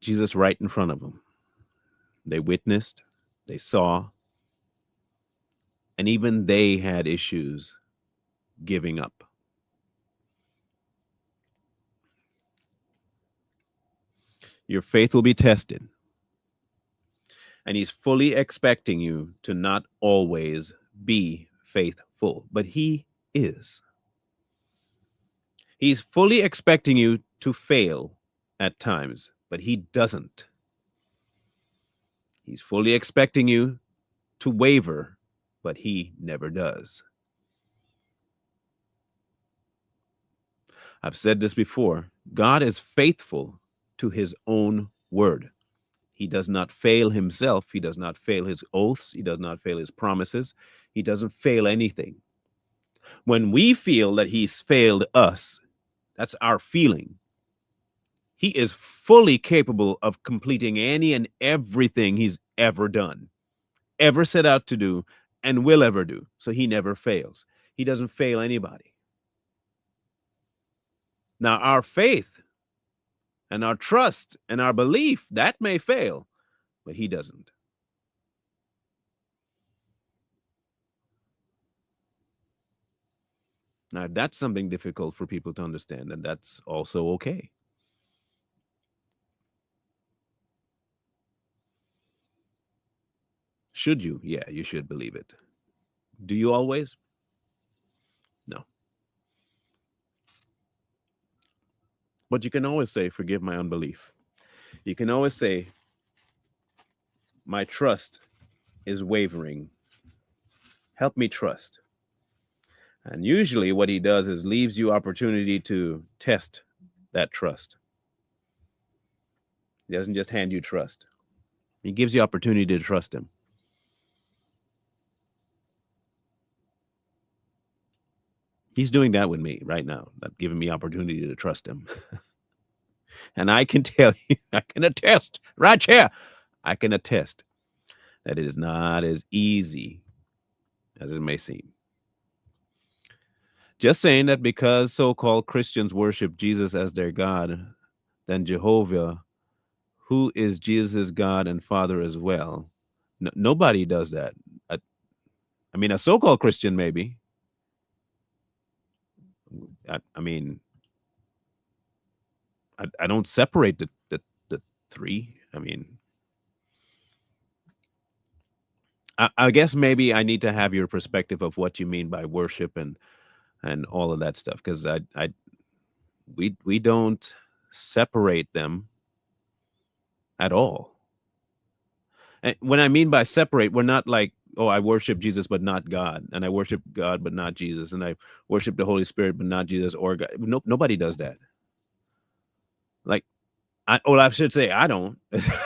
Jesus right in front of them. They witnessed, they saw, and even they had issues giving up. Your faith will be tested. And he's fully expecting you to not always be faithful, but he is. He's fully expecting you to fail at times, but he doesn't. He's fully expecting you to waver, but he never does. I've said this before. God is faithful to his own word. He does not fail himself. He does not fail his oaths. He does not fail his promises. He doesn't fail anything. When we feel that he's failed us, that's our feeling. He is fully capable of completing any and everything he's ever done, ever set out to do, and will ever do. So he never fails. He doesn't fail anybody. Now, our faith and our trust and our belief, that may fail, but he doesn't. Now, if that's something difficult for people to understand, then that's also okay. Should you? Yeah, you should believe it. Do you always? No. But you can always say, forgive my unbelief. You can always say, my trust is wavering. Help me trust. And usually what he does is leaves you opportunity to test that trust. He doesn't just hand you trust. He gives you opportunity to trust him. He's doing that with me right now, not giving me opportunity to trust him. And I can tell you, I can attest right here, I can attest that it is not as easy as it may seem. Just saying that because so-called Christians worship Jesus as their God, then Jehovah, who is Jesus' God and Father as well, nobody does that. I mean, a so-called Christian maybe. I mean, I don't separate the three. I mean, I guess maybe I need to have your perspective of what you mean by worship and all of that stuff, because we don't separate them at all. And when I mean by separate, we're not like, oh, I worship Jesus but not God, and I worship God but not Jesus, and I worship the Holy Spirit but not Jesus or God. No, nobody does that. Like, I should say I don't.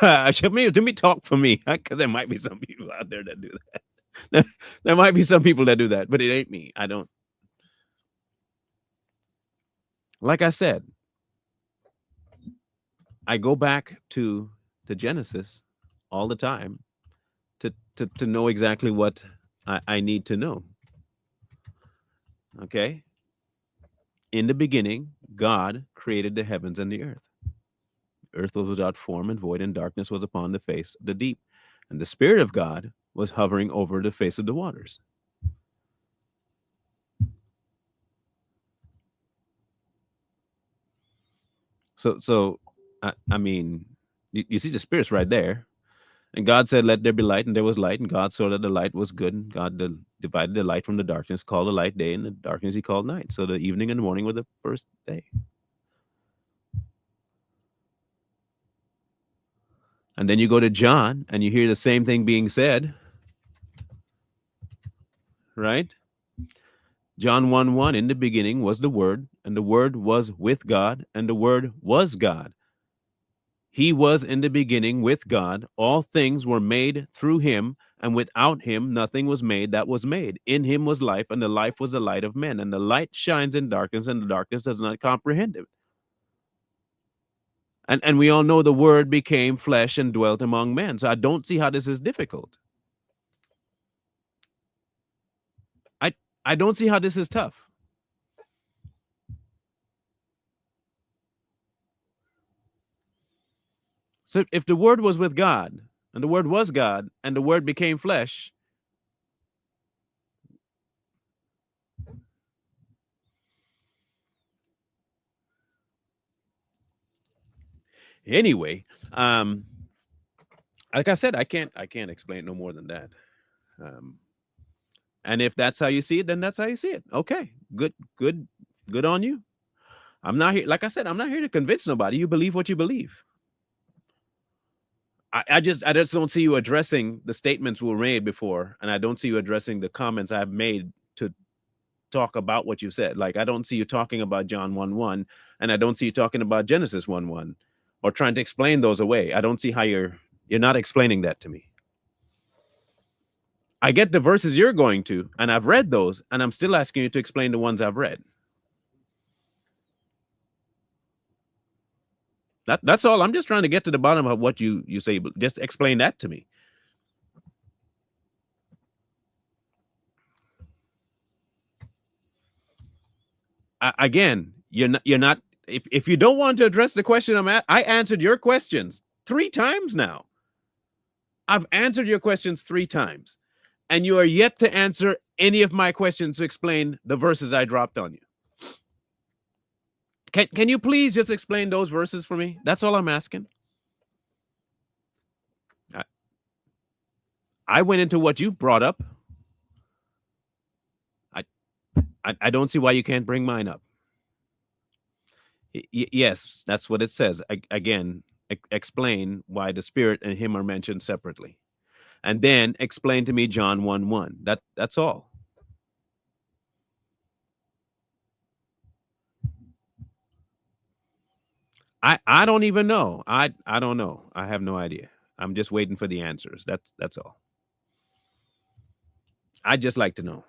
Let me talk for me, because there might be some people out there that do that. There might be some people that do that, but it ain't me. I don't. Like I said, I go back to Genesis all the time to know exactly what I need to know. Okay? In the beginning, God created the heavens and the earth. Earth was without form and void, and darkness was upon the face of the deep. And the Spirit of God was hovering over the face of the waters. So I mean, you see the Spirit's right there. And God said, let there be light, and there was light, and God saw that the light was good. And God divided the light from the darkness, called the light day, and the darkness he called night. So the evening and the morning were the first day. And then you go to John, and you hear the same thing being said, right? John 1:1, in the beginning was the Word, and the Word was with God, and the Word was God. He was in the beginning with God. All things were made through him, and without him nothing was made that was made. In him was life, and the life was the light of men. And the light shines in darkness, and the darkness does not comprehend it. And we all know the Word became flesh and dwelt among men. So I don't see how this is difficult. I I don't see how this is tough. So if the Word was with God, and the Word was God, and the Word became flesh, anyway, like I said, I can't explain no more than that. Um, and if that's how you see it, then that's how you see it. Okay, good on you. I'm not here, like I said, I'm not here to convince nobody. You believe what you believe. I just don't see you addressing the statements were made before, and I don't see you addressing the comments I've made to talk about what you said. Like, I don't see you talking about John 1:1, and I don't see you talking about Genesis 1:1, or trying to explain those away. I don't see how you're not explaining that to me. I get the verses you're going to, and I've read those, and I'm still asking you to explain the ones I've read. That's all. I'm just trying to get to the bottom of what you say. Just explain that to me. Again, you're not. If you don't want to address the question I answered your questions 3 times now. I've answered your questions 3 times, and you are yet to answer any of my questions to explain the verses I dropped on you. Can you please just explain those verses for me? That's all I'm asking. I, I went into what you brought up. I, I don't see why you can't bring mine up. Yes, that's what it says. Again, explain why the Spirit and Him are mentioned separately, and then explain to me John 1:1. That's all. I don't even know. I don't know. I have no idea. I'm just waiting for the answers. That's all. I'd just like to know.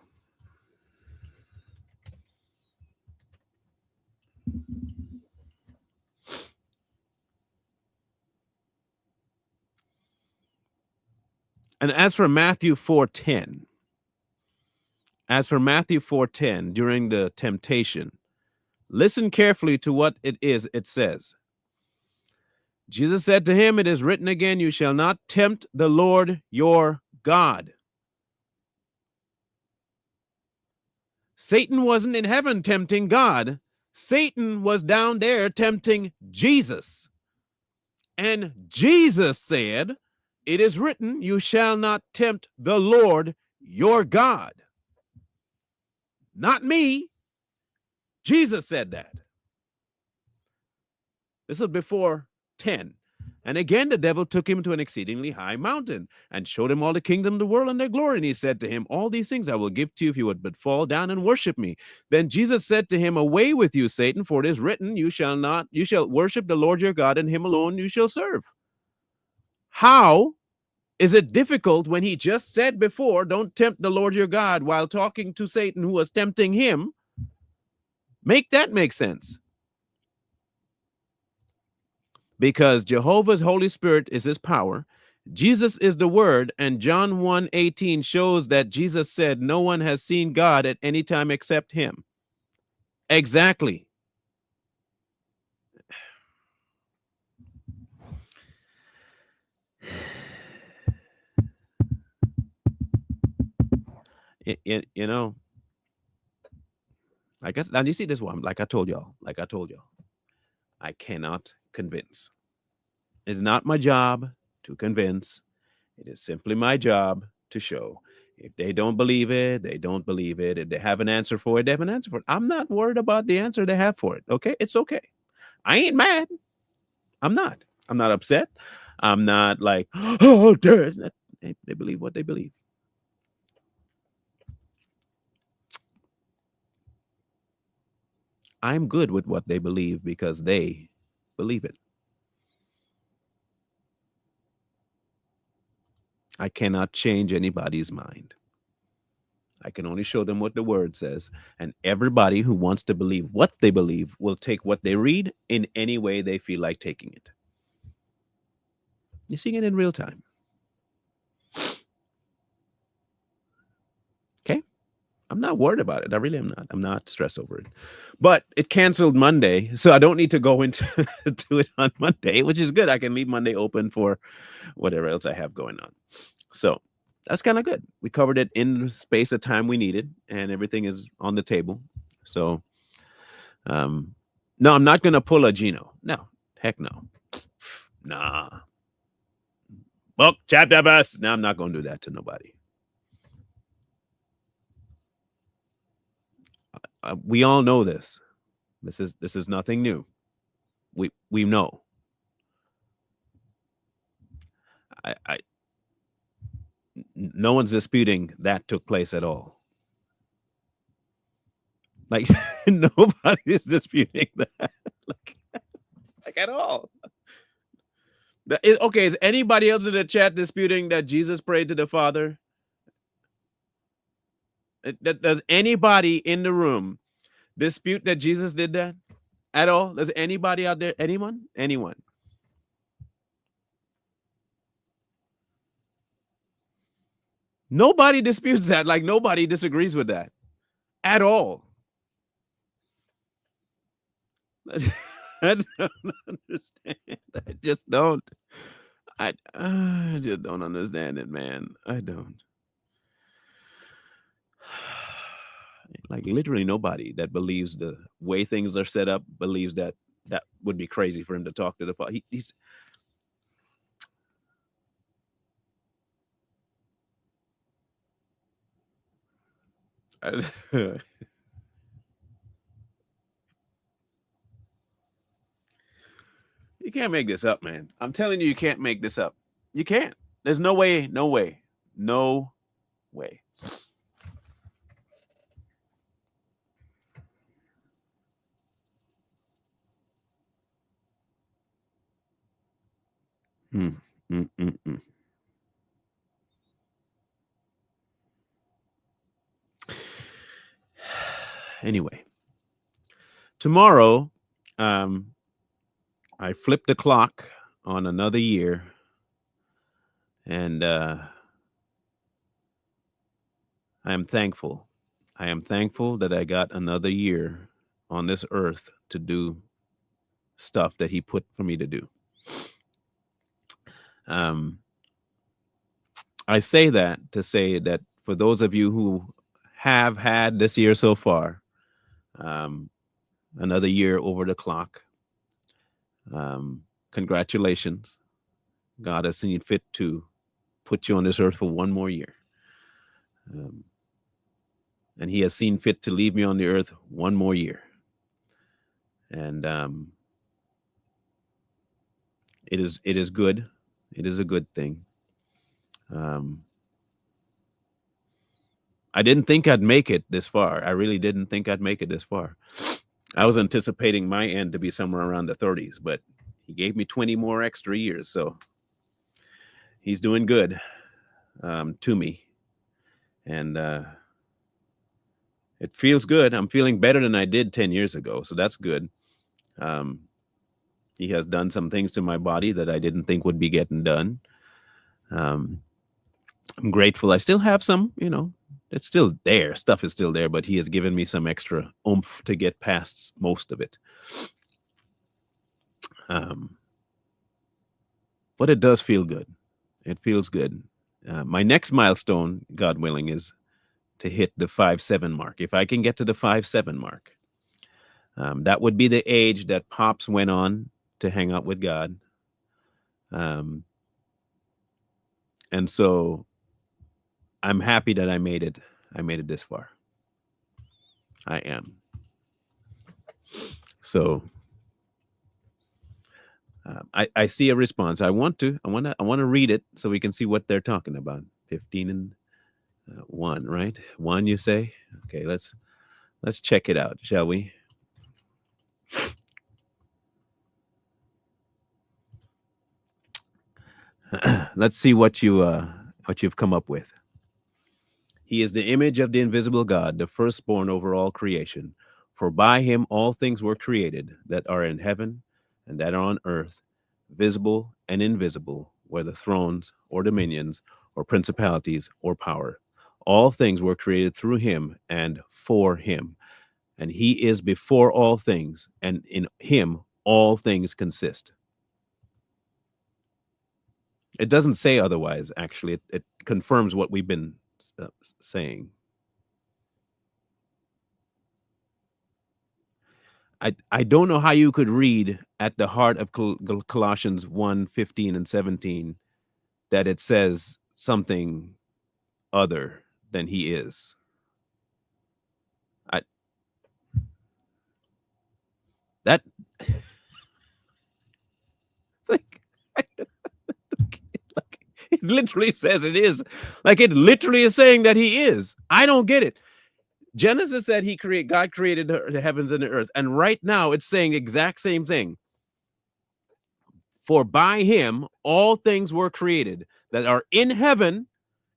And as for Matthew 4:10, during the temptation, listen carefully to what it is it says. Jesus said to him, "It is written again, you shall not tempt the Lord your God." Satan wasn't in heaven tempting God. Satan was down there tempting Jesus. And Jesus said, "It is written, you shall not tempt the Lord your God." Not me. Jesus said that. This was before 10. And again, the devil took him to an exceedingly high mountain and showed him all the kingdom of the world and their glory. And he said to him, "All these things I will give to you if you would but fall down and worship me." Then Jesus said to him, "Away with you, Satan, for it is written, you shall worship the Lord your God, and him alone you shall serve." How is it difficult when he just said before, don't tempt the Lord your God, while talking to Satan who was tempting him? Make that make sense. Because Jehovah's Holy Spirit is his power. Jesus is the word, and John 1:18 shows that Jesus said no one has seen God at any time except him. Exactly. You know, I guess now you see this one, like I told y'all, I cannot convince. It's not my job to convince. It is simply my job to show. If they don't believe it, they don't believe it. If they have an answer for it, they have an answer for it. I'm not worried about the answer they have for it. Okay. It's okay. I ain't mad. I'm not. I'm not upset. I'm not like, oh, dude. They believe what they believe. I'm good with what they believe because they believe it. I cannot change anybody's mind. I can only show them what the word says. And everybody who wants to believe what they believe will take what they read in any way they feel like taking it. You're seeing it in real time. Okay. I'm not worried about it. I really am not. I'm not stressed over it. But it canceled Monday. So I don't need to go into to it on Monday, which is good. I can leave Monday open for whatever else I have going on. So that's kind of good. We covered it in the space of time we needed, and everything is on the table. So no, I'm not gonna pull a Gino. No, heck no. Nah. Book, chapter, verse. No, I'm not gonna do that to nobody. We all know this. This is nothing new. We know. I no one's disputing that took place at all. Like nobody's disputing that, like at all. Okay, is anybody else in the chat disputing that Jesus prayed to the Father? Does anybody in the room dispute that Jesus did that at all? Does anybody out there? Anyone? Anyone? Nobody disputes that. Like nobody disagrees with that at all. I don't understand. I just don't. I just don't understand it, man. I don't. Like literally nobody that believes the way things are set up believes that that would be crazy for him to talk to the Father. He's you can't make this up, man. I'm telling you, you can't make this up. You can't. There's no way. No way. No way. Mm, mm, mm, mm. Anyway, tomorrow, um, I flipped the clock on another year, and I am thankful. I am thankful that I got another year on this earth to do stuff that He put for me to do. Um, I say that to say that for those of you who have had this year so far, um, another year over the clock, congratulations. God has seen fit to put you on this earth for one more year. Um, and He has seen fit to leave me on the earth one more year. And it is good. It is a good thing. Um, I didn't think I'd make it this far. I really didn't think I'd make it this far. I was anticipating my end to be somewhere around the 30s, but He gave me 20 more extra years. So He's doing good to me. And it feels good. I'm feeling better than I did 10 years ago. So that's good. Um, he has done some things to my body that I didn't think would be getting done. Um, I'm grateful. I still have some, it's still there. Stuff is still there, but He has given me some extra oomph to get past most of it. Um, but it does feel good. It feels good. My next milestone, God willing, is to hit the 5-7 mark. If I can get to the 5-7 mark, that would be the age that Pops went on to hang out with God. Um, and so I'm happy that I made it. I made it this far. I am. So I see a response. I want to read it so we can see what they're talking about. 15 and 1, right? 1, you say? Okay, let's check it out, shall we? Let's see what you've come up with. He is the image of the invisible God, the firstborn over all creation. For by Him all things were created that are in heaven and that are on earth, visible and invisible, whether thrones or dominions or principalities or power. All things were created through Him and for Him. And He is before all things, and in Him all things consist. It doesn't say otherwise, actually. It confirms what we've been saying. I don't know how you could read at the heart of Colossians 1:15 and 17 that it says something other than He is. I that like, like it literally says it is. Like it literally is saying that He is. I don't get it. Genesis said God created the heavens and the earth, and right now it's saying the exact same thing. For by Him all things were created that are in heaven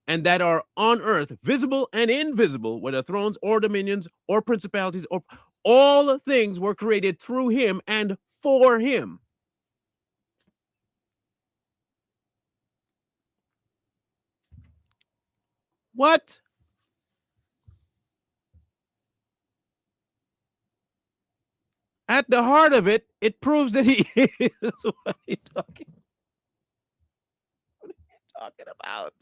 and that are on earth, visible and invisible, whether thrones or dominions or principalities, or all things were created through Him and for Him. What? At the heart of it, it proves that He is. What are you talking? talking about?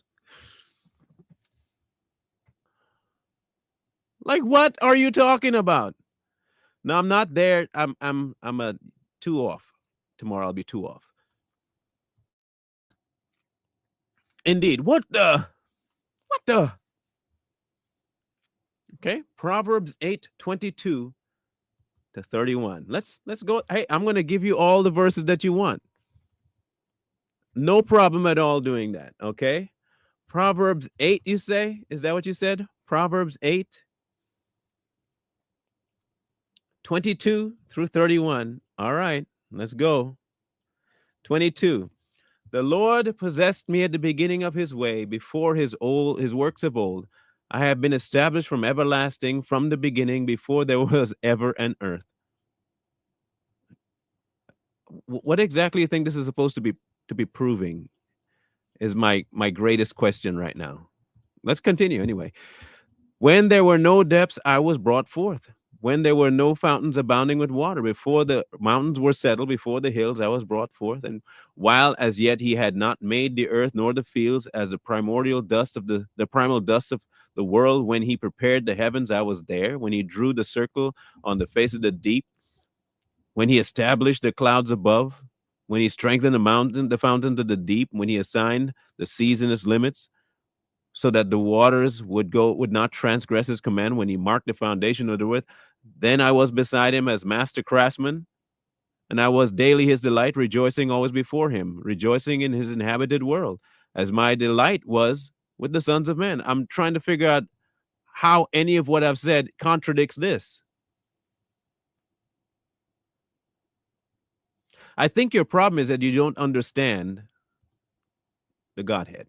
Like, what are you talking about? No, I'm not there. I'm a 2 off. Tomorrow I'll be 2 off. Indeed. What the? Okay. Proverbs 8:22 to 31. Let's go. Hey, I'm gonna give you all the verses that you want. No problem at all doing that. Okay. Proverbs 8, you say? Is that what you said? Proverbs 8:22 through 31. All right, let's go. 22. The Lord possessed me at the beginning of his way, before his works of old. I have been established from everlasting, from the beginning, before there was ever an earth. What exactly do you think this is supposed to be proving? Is my greatest question right now. Let's continue anyway. When there were no depths, I was brought forth. When there were no fountains abounding with water, before the mountains were settled, before the hills, I was brought forth. And while as yet he had not made the earth nor the fields, as the primordial dust of the primal dust of the world, when he prepared the heavens, I was there. When he drew the circle on the face of the deep, when he established the clouds above, when he strengthened the fountains of the deep, when he assigned the seas in its limits, so that the waters would not transgress his command, when he marked the foundation of the earth. Then I was beside him as master craftsman, and I was daily his delight, rejoicing always before him, rejoicing in his inhabited world, as my delight was with the sons of men. I'm trying to figure out how any of what I've said contradicts this. I think your problem is that you don't understand the Godhead.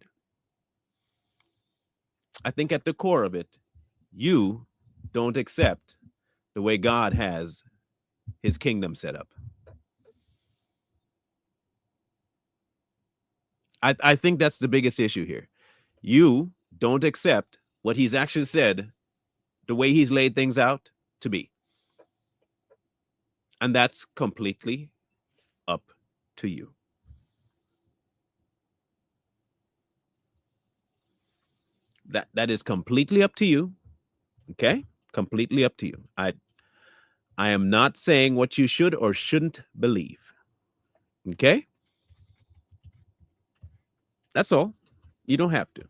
I think at the core of it, you don't accept the way God has his kingdom set up. I think that's the biggest issue here. You don't accept what he's actually said, the way he's laid things out to be. And that's completely up to you. That is completely up to you. Okay? Completely up to you. I am not saying what you should or shouldn't believe. Okay? That's all. You don't have to.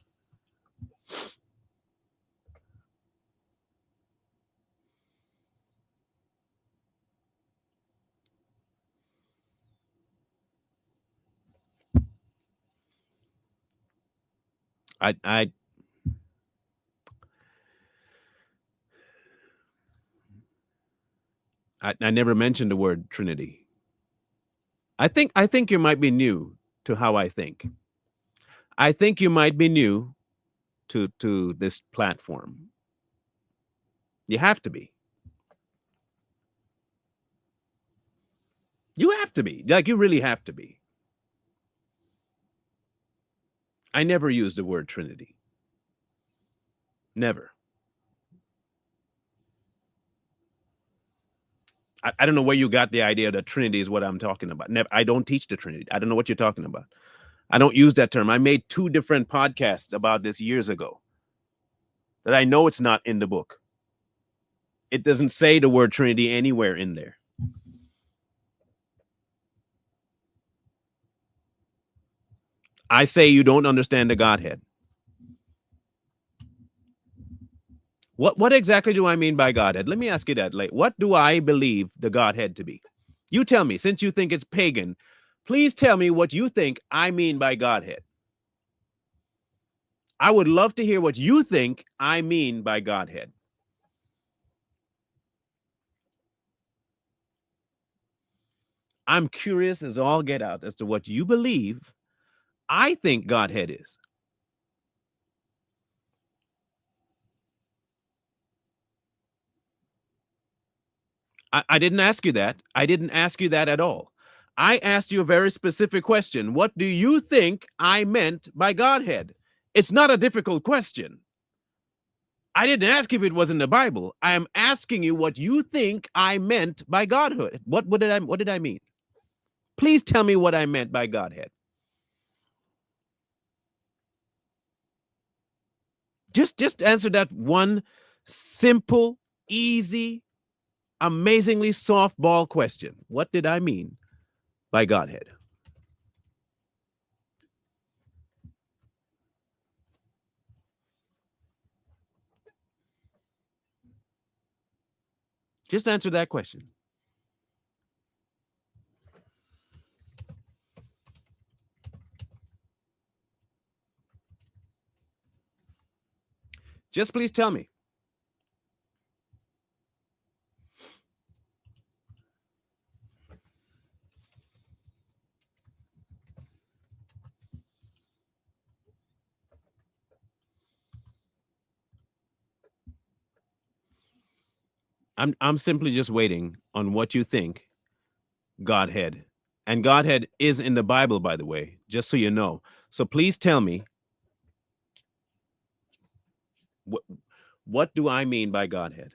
I I never mentioned the word Trinity. I think you might be new to how I think. I think you might be new to this platform. You have to be. You have to be. Like, you really have to be. I never used the word Trinity. Never. I don't know where you got the idea that Trinity is what I'm talking about. Never, I don't teach the Trinity. I don't know what you're talking about. I don't use that term. I made 2 different podcasts about this years ago that I know it's not in the book. It doesn't say the word Trinity anywhere in there. I say you don't understand the Godhead. What exactly do I mean by Godhead? Let me ask you that. Like, what do I believe the Godhead to be? You tell me, since you think it's pagan, please tell me what you think I mean by Godhead. I would love to hear what you think I mean by Godhead. I'm curious as all get out as to what you believe I think Godhead is. I didn't ask you that. I didn't ask you that at all. I asked you a very specific question. What do you think I meant by Godhead? It's not a difficult question. I didn't ask if it was in the Bible. I am asking you what you think I meant by Godhood. What did I mean? Please tell me what I meant by Godhead. Just answer that one simple, easy, amazingly softball question. What did I mean by Godhead? Just answer that question. Just please tell me. I'm simply just waiting on what you think Godhead. And Godhead is in the Bible, by the way, just so you know. So please tell me, what, what do I mean by Godhead?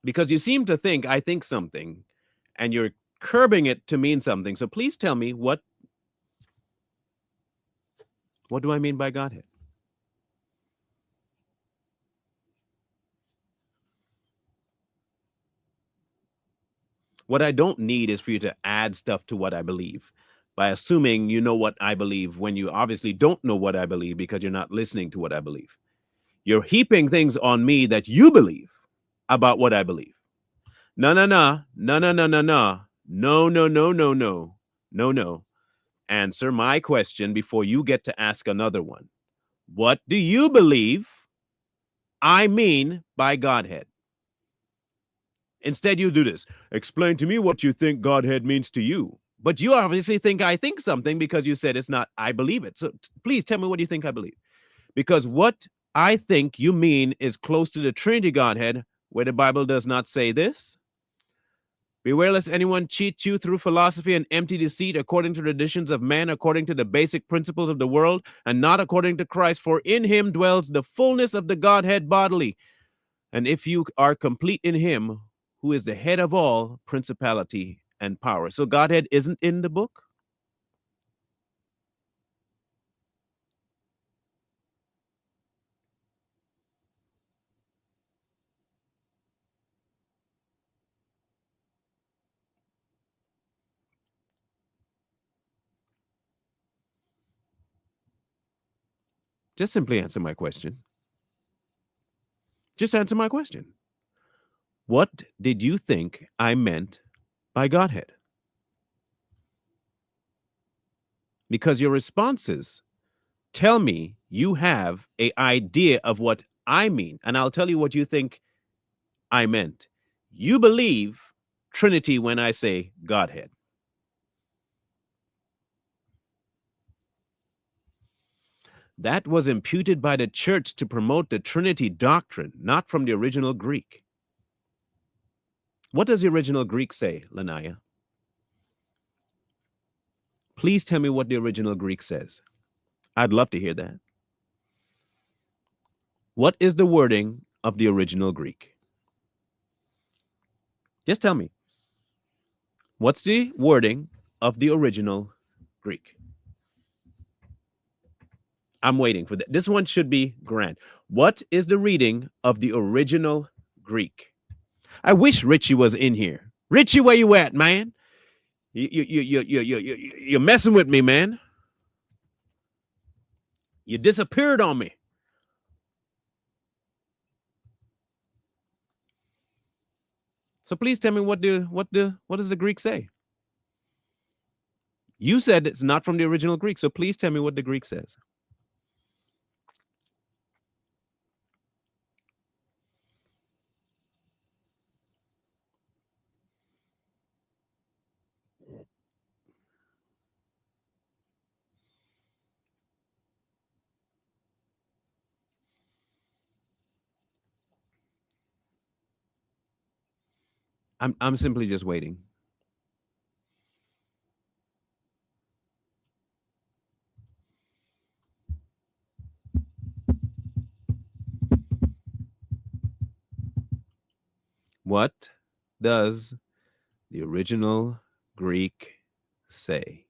Because you seem to think I think something and you're curbing it to mean something. So please tell me, what do I mean by Godhead? What I don't need is for you to add stuff to what I believe by assuming you know what I believe when you obviously don't know what I believe because you're not listening to what I believe. You're heaping things on me that you believe about what I believe. No, no, no, no, no, no, no, no, no, no, no, no, no, no, no. Answer my question before you get to ask another one. What do you believe I mean by Godhead? Instead, you do this. Explain to me what you think Godhead means to you. But you obviously think I think something because you said it's not, I believe it. So please tell me what you think I believe. Because what I think you mean is close to the Trinity Godhead, where the Bible does not say this. Beware lest anyone cheat you through philosophy and empty deceit, according to traditions of men, according to the basic principles of the world, and not according to Christ. For in him dwells the fullness of the Godhead bodily. And if you are complete in him, who is the head of all principality and power. So Godhead isn't in the book? Just simply answer my question. Just answer my question. What did you think I meant by Godhead? Because your responses tell me you have an idea of what I mean, and I'll tell you what you think I meant. You believe Trinity when I say Godhead. That was imputed by the church to promote the Trinity doctrine, not from the original Greek. What does the original Greek say, Lanaya? Please tell me what the original Greek says. I'd love to hear that. What is the wording of the original Greek? Just tell me. What's the wording of the original Greek? I'm waiting for that. This one should be grand. What is the reading of the original Greek? I wish Richie was in here. Richie, where you at, man? You're messing with me, man. You disappeared on me. So please tell me what does the Greek say? You said it's not from the original Greek, so please tell me what the Greek says. I'm simply just waiting. What does the original Greek say?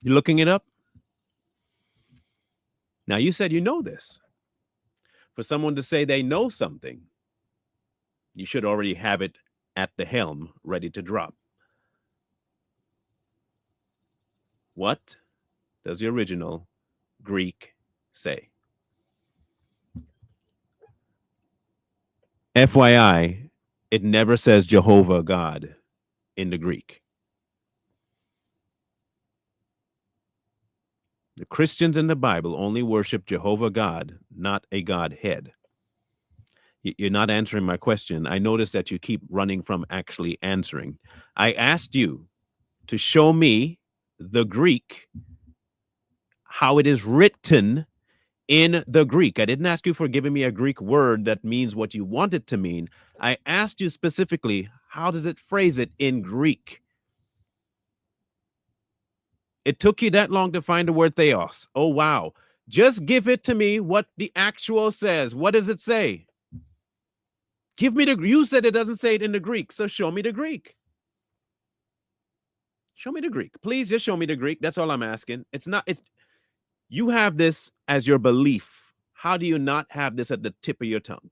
You looking it up? Now, you said you know this. For someone to say they know something, you should already have it at the helm, ready to drop. What does the original Greek say? FYI, it never says Jehovah God in the Greek. The Christians in the Bible only worship Jehovah God, not a Godhead. You're not answering my question. I notice that you keep running from actually answering. I asked you to show me the Greek, how it is written in the Greek. I didn't ask you for giving me a Greek word that means what you want it to mean. I asked you specifically, how does it phrase it in Greek? It took you that long to find the word theos. Oh, wow. Just give it to me what the actual says. What does it say? Give me the, you said it doesn't say it in the Greek, so show me the Greek. Show me the Greek. Please just show me the Greek. That's all I'm asking. You have this as your belief. How do you not have this at the tip of your tongue?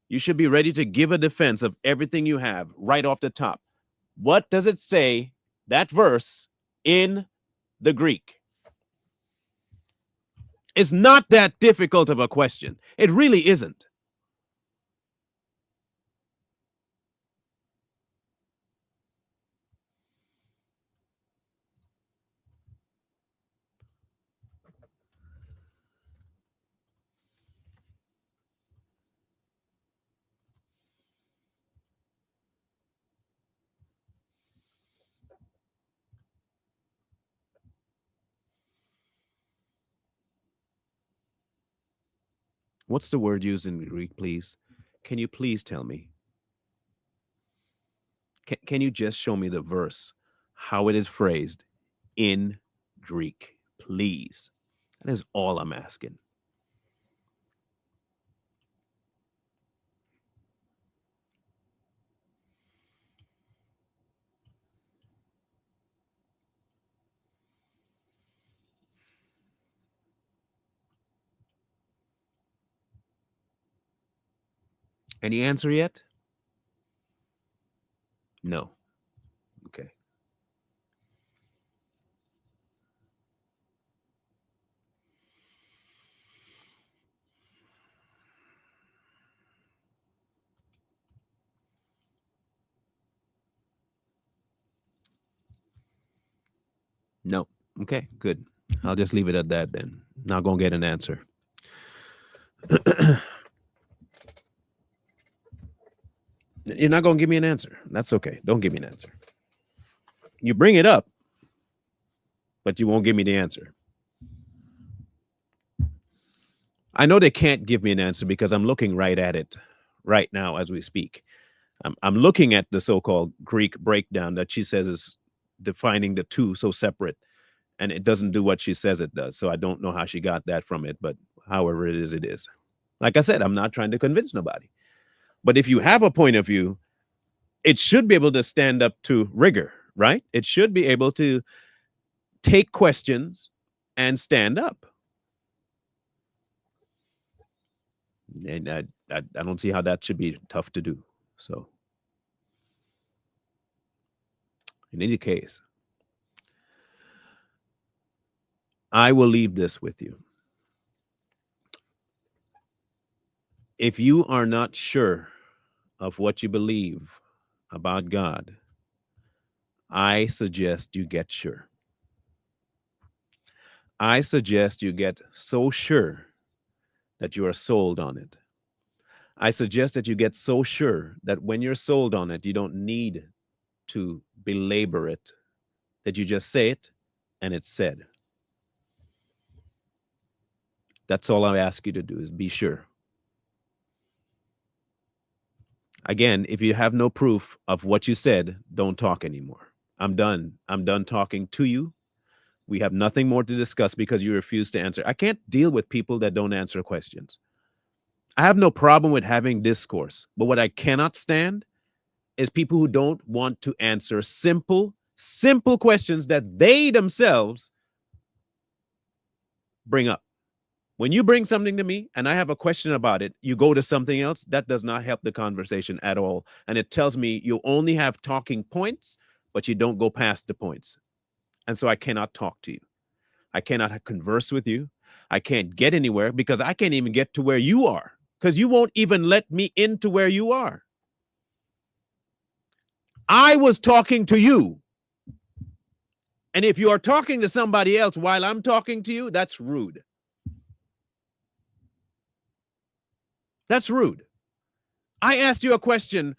You should be ready to give a defense of everything you have right off the top. What does it say, that verse, in the Greek? It's not that difficult of a question. It really isn't. What's the word used in Greek, please? Can you please tell me? Can you just show me the verse, how it is phrased in Greek, please? That is all I'm asking. Any answer yet? No. Okay. No. Okay, good. I'll just leave it at that then. Not gonna get an answer. You're not gonna give me an answer. That's okay. Don't give me an answer. You bring it up, but you won't give me the answer. I know they can't give me an answer because I'm looking right at it right now as we speak. I'm looking at the so-called Greek breakdown that she says is defining the two so separate, and it doesn't do what she says it does. So I don't know how she got that from it, but however it is, it is. Like I said, I'm not trying to convince nobody. But if you have a point of view, it should be able to stand up to rigor, right? It should be able to take questions and stand up. And I don't see how that should be tough to do. So, in any case, I will leave this with you. If you are not sure of what you believe about God, I suggest you get sure. I suggest you get so sure that you are sold on it. I suggest that you get so sure that when you're sold on it, you don't need to belabor it, that you just say it and it's said. That's all I ask you to do is be sure. Again, if you have no proof of what you said, don't talk anymore. I'm done. I'm done talking to you. We have nothing more to discuss because you refuse to answer. I can't deal with people that don't answer questions. I have no problem with having discourse, but what I cannot stand is people who don't want to answer simple questions that they themselves bring up. When you bring something to me and I have a question about it, you go to something else, that does not help the conversation at all. And it tells me you only have talking points, but you don't go past the points. And so I cannot talk to you. I cannot converse with you. I can't get anywhere because I can't even get to where you are because you won't even let me into where you are. I was talking to you. And if you are talking to somebody else while I'm talking to you, that's rude. That's rude. I asked you a question,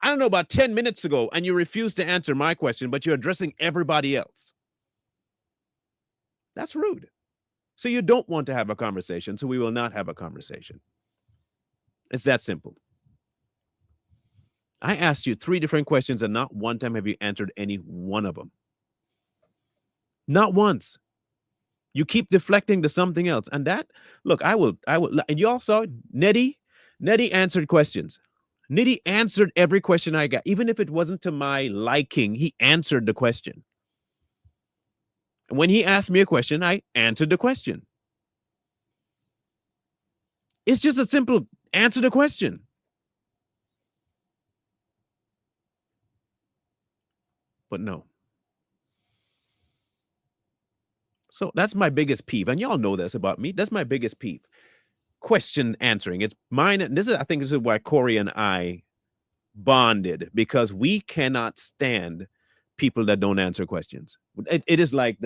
I don't know, about 10 minutes ago, and you refused to answer my question, but you're addressing everybody else. That's rude. So you don't want to have a conversation, so we will not have a conversation. It's that simple. I asked you 3 different questions, and not one time have you answered any one of them. Not once. You keep deflecting to something else. And that, look, I will, and you all saw it. Nettie answered questions. Nettie answered every question I got. Even if it wasn't to my liking, he answered the question. When he asked me a question, I answered the question. It's just a simple answer the question. But no. So that's my biggest peeve. And y'all know this about me. That's my biggest peeve. Question answering. It's mine. And I think this is why Corey and I bonded, because we cannot stand people that don't answer questions. It is like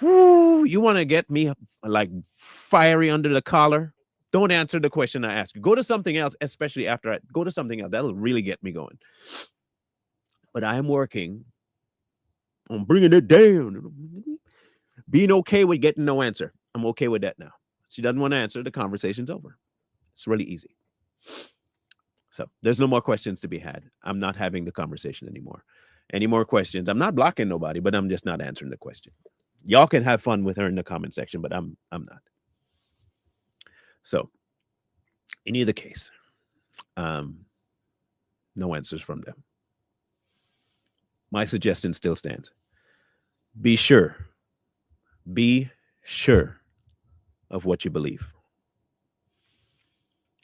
you want to get me like fiery under the collar? Don't answer the question I ask you. Go to something else, especially after I go to something else. That'll really get me going. But I am working on bringing it down. Being okay with getting no answer. I'm okay with that now. She doesn't want to answer. The conversation's over. It's really easy. So there's no more questions to be had. I'm not having the conversation anymore. Any more questions? I'm not blocking nobody, but I'm just not answering the question. Y'all can have fun with her in the comment section, but I'm not. So in either case, no answers from them. My suggestion still stands. Be sure of what you believe.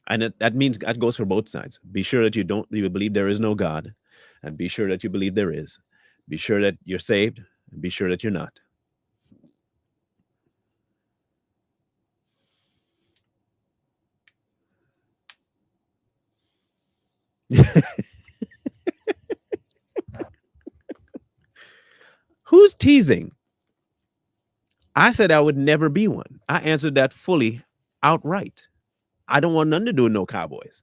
And that means that goes for both sides. Be sure that you believe there is no God, and be sure that you believe there is. Be sure that you're saved, and be sure that you're not. Who's teasing? I said I would never be one. I answered that fully outright. I don't want nothing to do with no cowboys.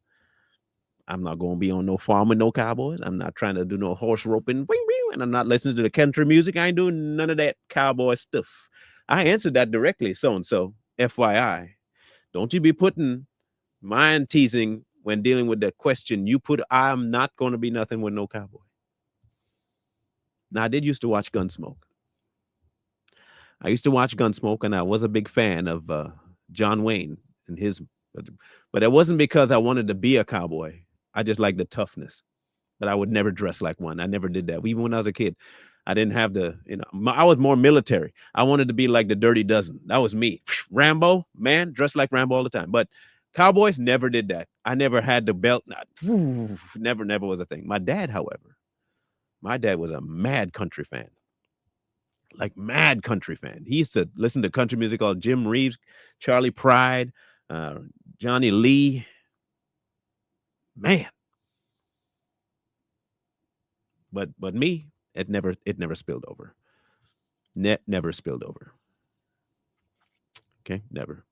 I'm not going to be on no farm with no cowboys. I'm not trying to do no horse roping. And I'm not listening to the country music. I ain't doing none of that cowboy stuff. I answered that directly. So-and-so, FYI. Don't you be putting mind teasing when dealing with the question you put. I'm not going to be nothing with no cowboy. Now, I did used to watch Gunsmoke. I used to watch Gunsmoke, and I was a big fan of John Wayne and his, but it wasn't because I wanted to be a cowboy. I just like the toughness, but I would never dress like one. I never did that. Even when I was a kid, I didn't have the, I was more military. I wanted to be like the Dirty Dozen. That was me. Rambo, man, dressed like Rambo all the time. But cowboys never did that. I never had the belt. Never was a thing. My dad, however, was a mad country fan. Like mad country fan. He used to listen to country music called Jim Reeves, Charlie Pride, Johnny Lee. Man. But me, it never spilled over. Never spilled over. Okay, never.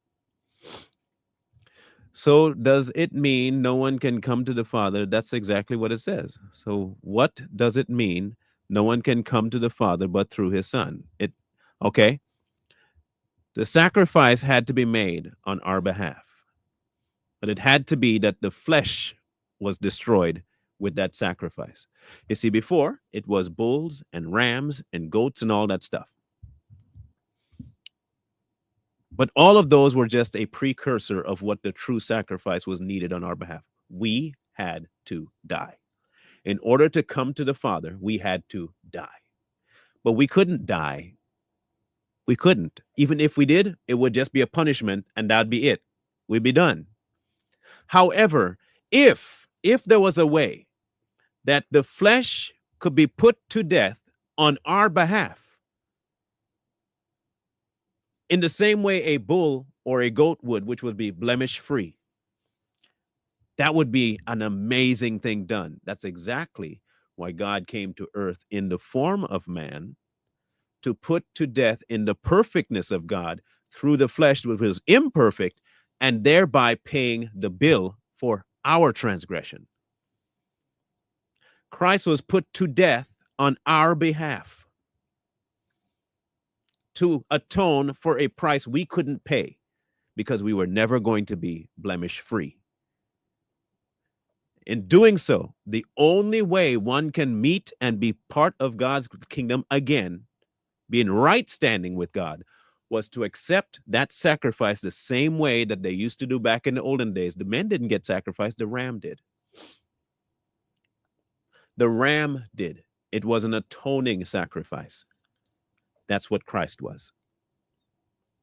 So does it mean no one can come to the Father? That's exactly what it says. So what does it mean? No one can come to the Father but through his Son. Okay. The sacrifice had to be made on our behalf, but it had to be that the flesh was destroyed with that sacrifice. You see, before it was bulls and rams and goats and all that stuff. But all of those were just a precursor of what the true sacrifice was needed on our behalf. We had to die. In order to come to the Father, we had to die. But we couldn't die We couldn't. Even if we did, it would just be a punishment and that'd be it. We'd be done. However, if there was a way that the flesh could be put to death on our behalf, in the same way a bull or a goat would, which would be blemish free, that would be an amazing thing done. That's exactly why God came to earth in the form of man, to put to death in the perfectness of God through the flesh, which was imperfect, and thereby paying the bill for our transgression. Christ was put to death on our behalf to atone for a price we couldn't pay because we were never going to be blemish free. In doing so, the only way one can meet and be part of God's kingdom again, be in right standing with God, was to accept that sacrifice the same way that they used to do back in the olden days. The men didn't get sacrificed, the ram did. The ram did. It was an atoning sacrifice. That's what Christ was.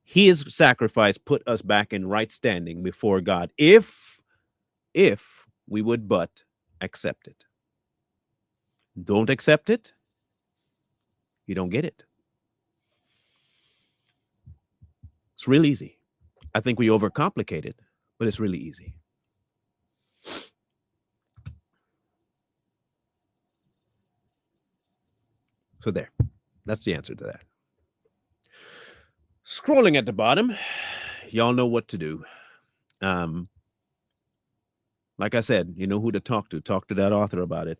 His sacrifice put us back in right standing before God if we would but accept it. Don't accept it, you don't get it. It's real easy. I think we overcomplicate it, but it's really easy. So there, that's the answer to that. Scrolling at the bottom, y'all know what to do. Like I said, you know who to talk to. Talk to that author about it.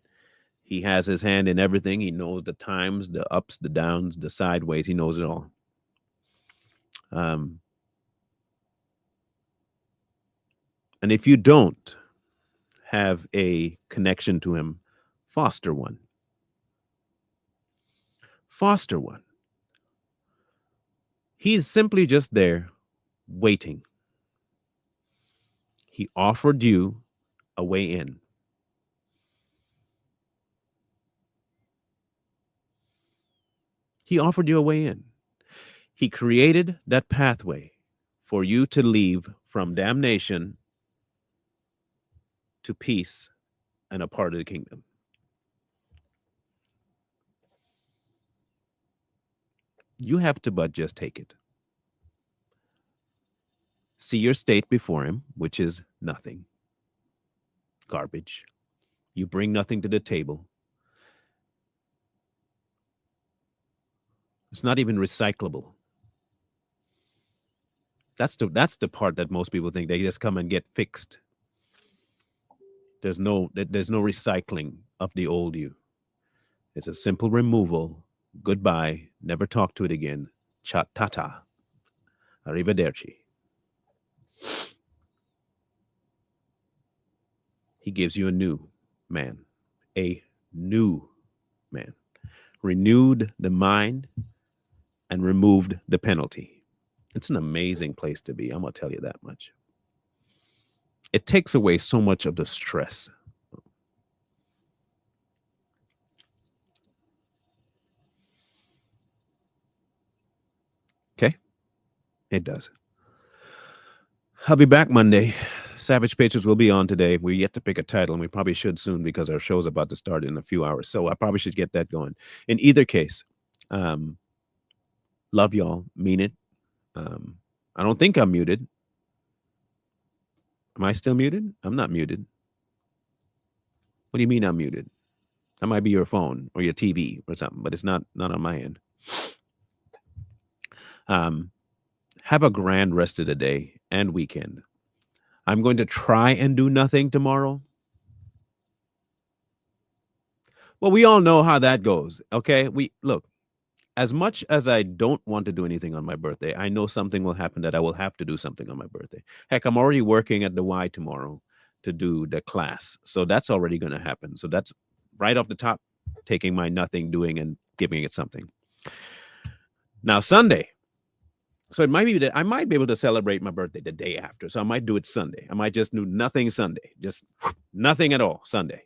He has his hand in everything. He knows the times, the ups, the downs, the sideways. He knows it all. And if you don't have a connection to him, foster one. Foster one. He's simply just there waiting. He offered you a way in. He offered you a way in. He created that pathway for you to leave from damnation to peace and a part of the kingdom. You have to but just take it. See your state before him, which is nothing. Garbage. You bring nothing to the table. It's not even recyclable. That's the part that most people think they just come and get fixed. There's no recycling of the old you. It's a simple removal. Goodbye. Never talk to it again. Tata. Arrivederci. He gives you a new man. A new man. Renewed the mind and removed the penalty. It's an amazing place to be. I'm going to tell you that much. It takes away so much of the stress. Okay? It does. I'll be back Monday. Savage Patriots will be on today. We're yet to pick a title, and we probably should soon because our show's about to start in a few hours. So I probably should get that going. In either case, love y'all. Mean it. I don't think I'm muted. Am I still muted? I'm not muted. What do you mean I'm muted? That might be your phone or your TV or something, but it's not on my end. Have a grand rest of the day and weekend. I'm going to try and do nothing tomorrow. Well, we all know how that goes. Okay. Look, as much as I don't want to do anything on my birthday, I know something will happen that I will have to do something on my birthday. Heck, I'm already working at the Y tomorrow to do the class. So that's already going to happen. So that's right off the top, taking my nothing, doing and giving it something. Now, Sunday. So it might be that I might be able to celebrate my birthday the day after. So I might do it Sunday. I might just do nothing Sunday, just nothing at all Sunday.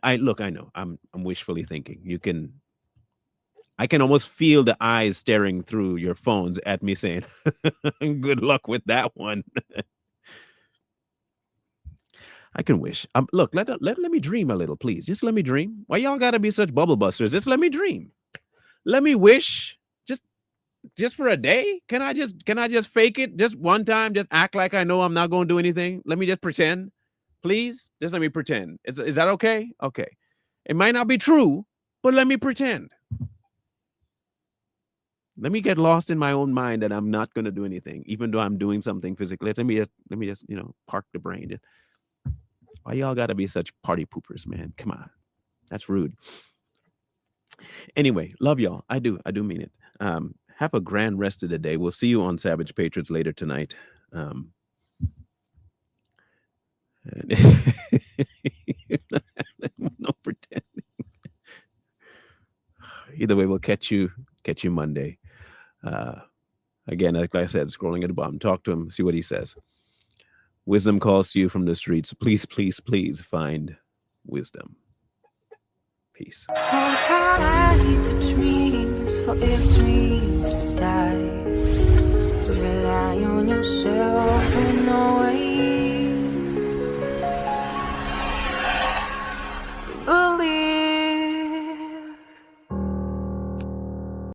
I look, I know I'm wishfully thinking. You can I can almost feel the eyes staring through your phones at me saying, good luck with that one. I can wish. Look, let me dream a little, please. Just let me dream. Why y'all gotta be such bubble busters? Just let me dream. Let me wish. Just for a day. Can I just fake it? Just one time. Just act like I know I'm not going to do anything. Let me just pretend, please. Just let me pretend. Is that okay? Okay. It might not be true, but let me pretend. Let me get lost in my own mind that I'm not going to do anything, even though I'm doing something physically. Let me just park the brain. Why y'all got to be such party poopers, man? Come on. That's rude. Anyway, love y'all. I do mean it. Have a grand rest of the day. We'll see you on Savage Patriots later tonight. No pretending. Either way, we'll catch you Monday. Again, like I said, scrolling at the bottom, talk to him, see what he says. Wisdom calls to you from the streets. Please, please, please find wisdom. Peace. Hold tight the dreams, for if dreams die, rely on yourself and no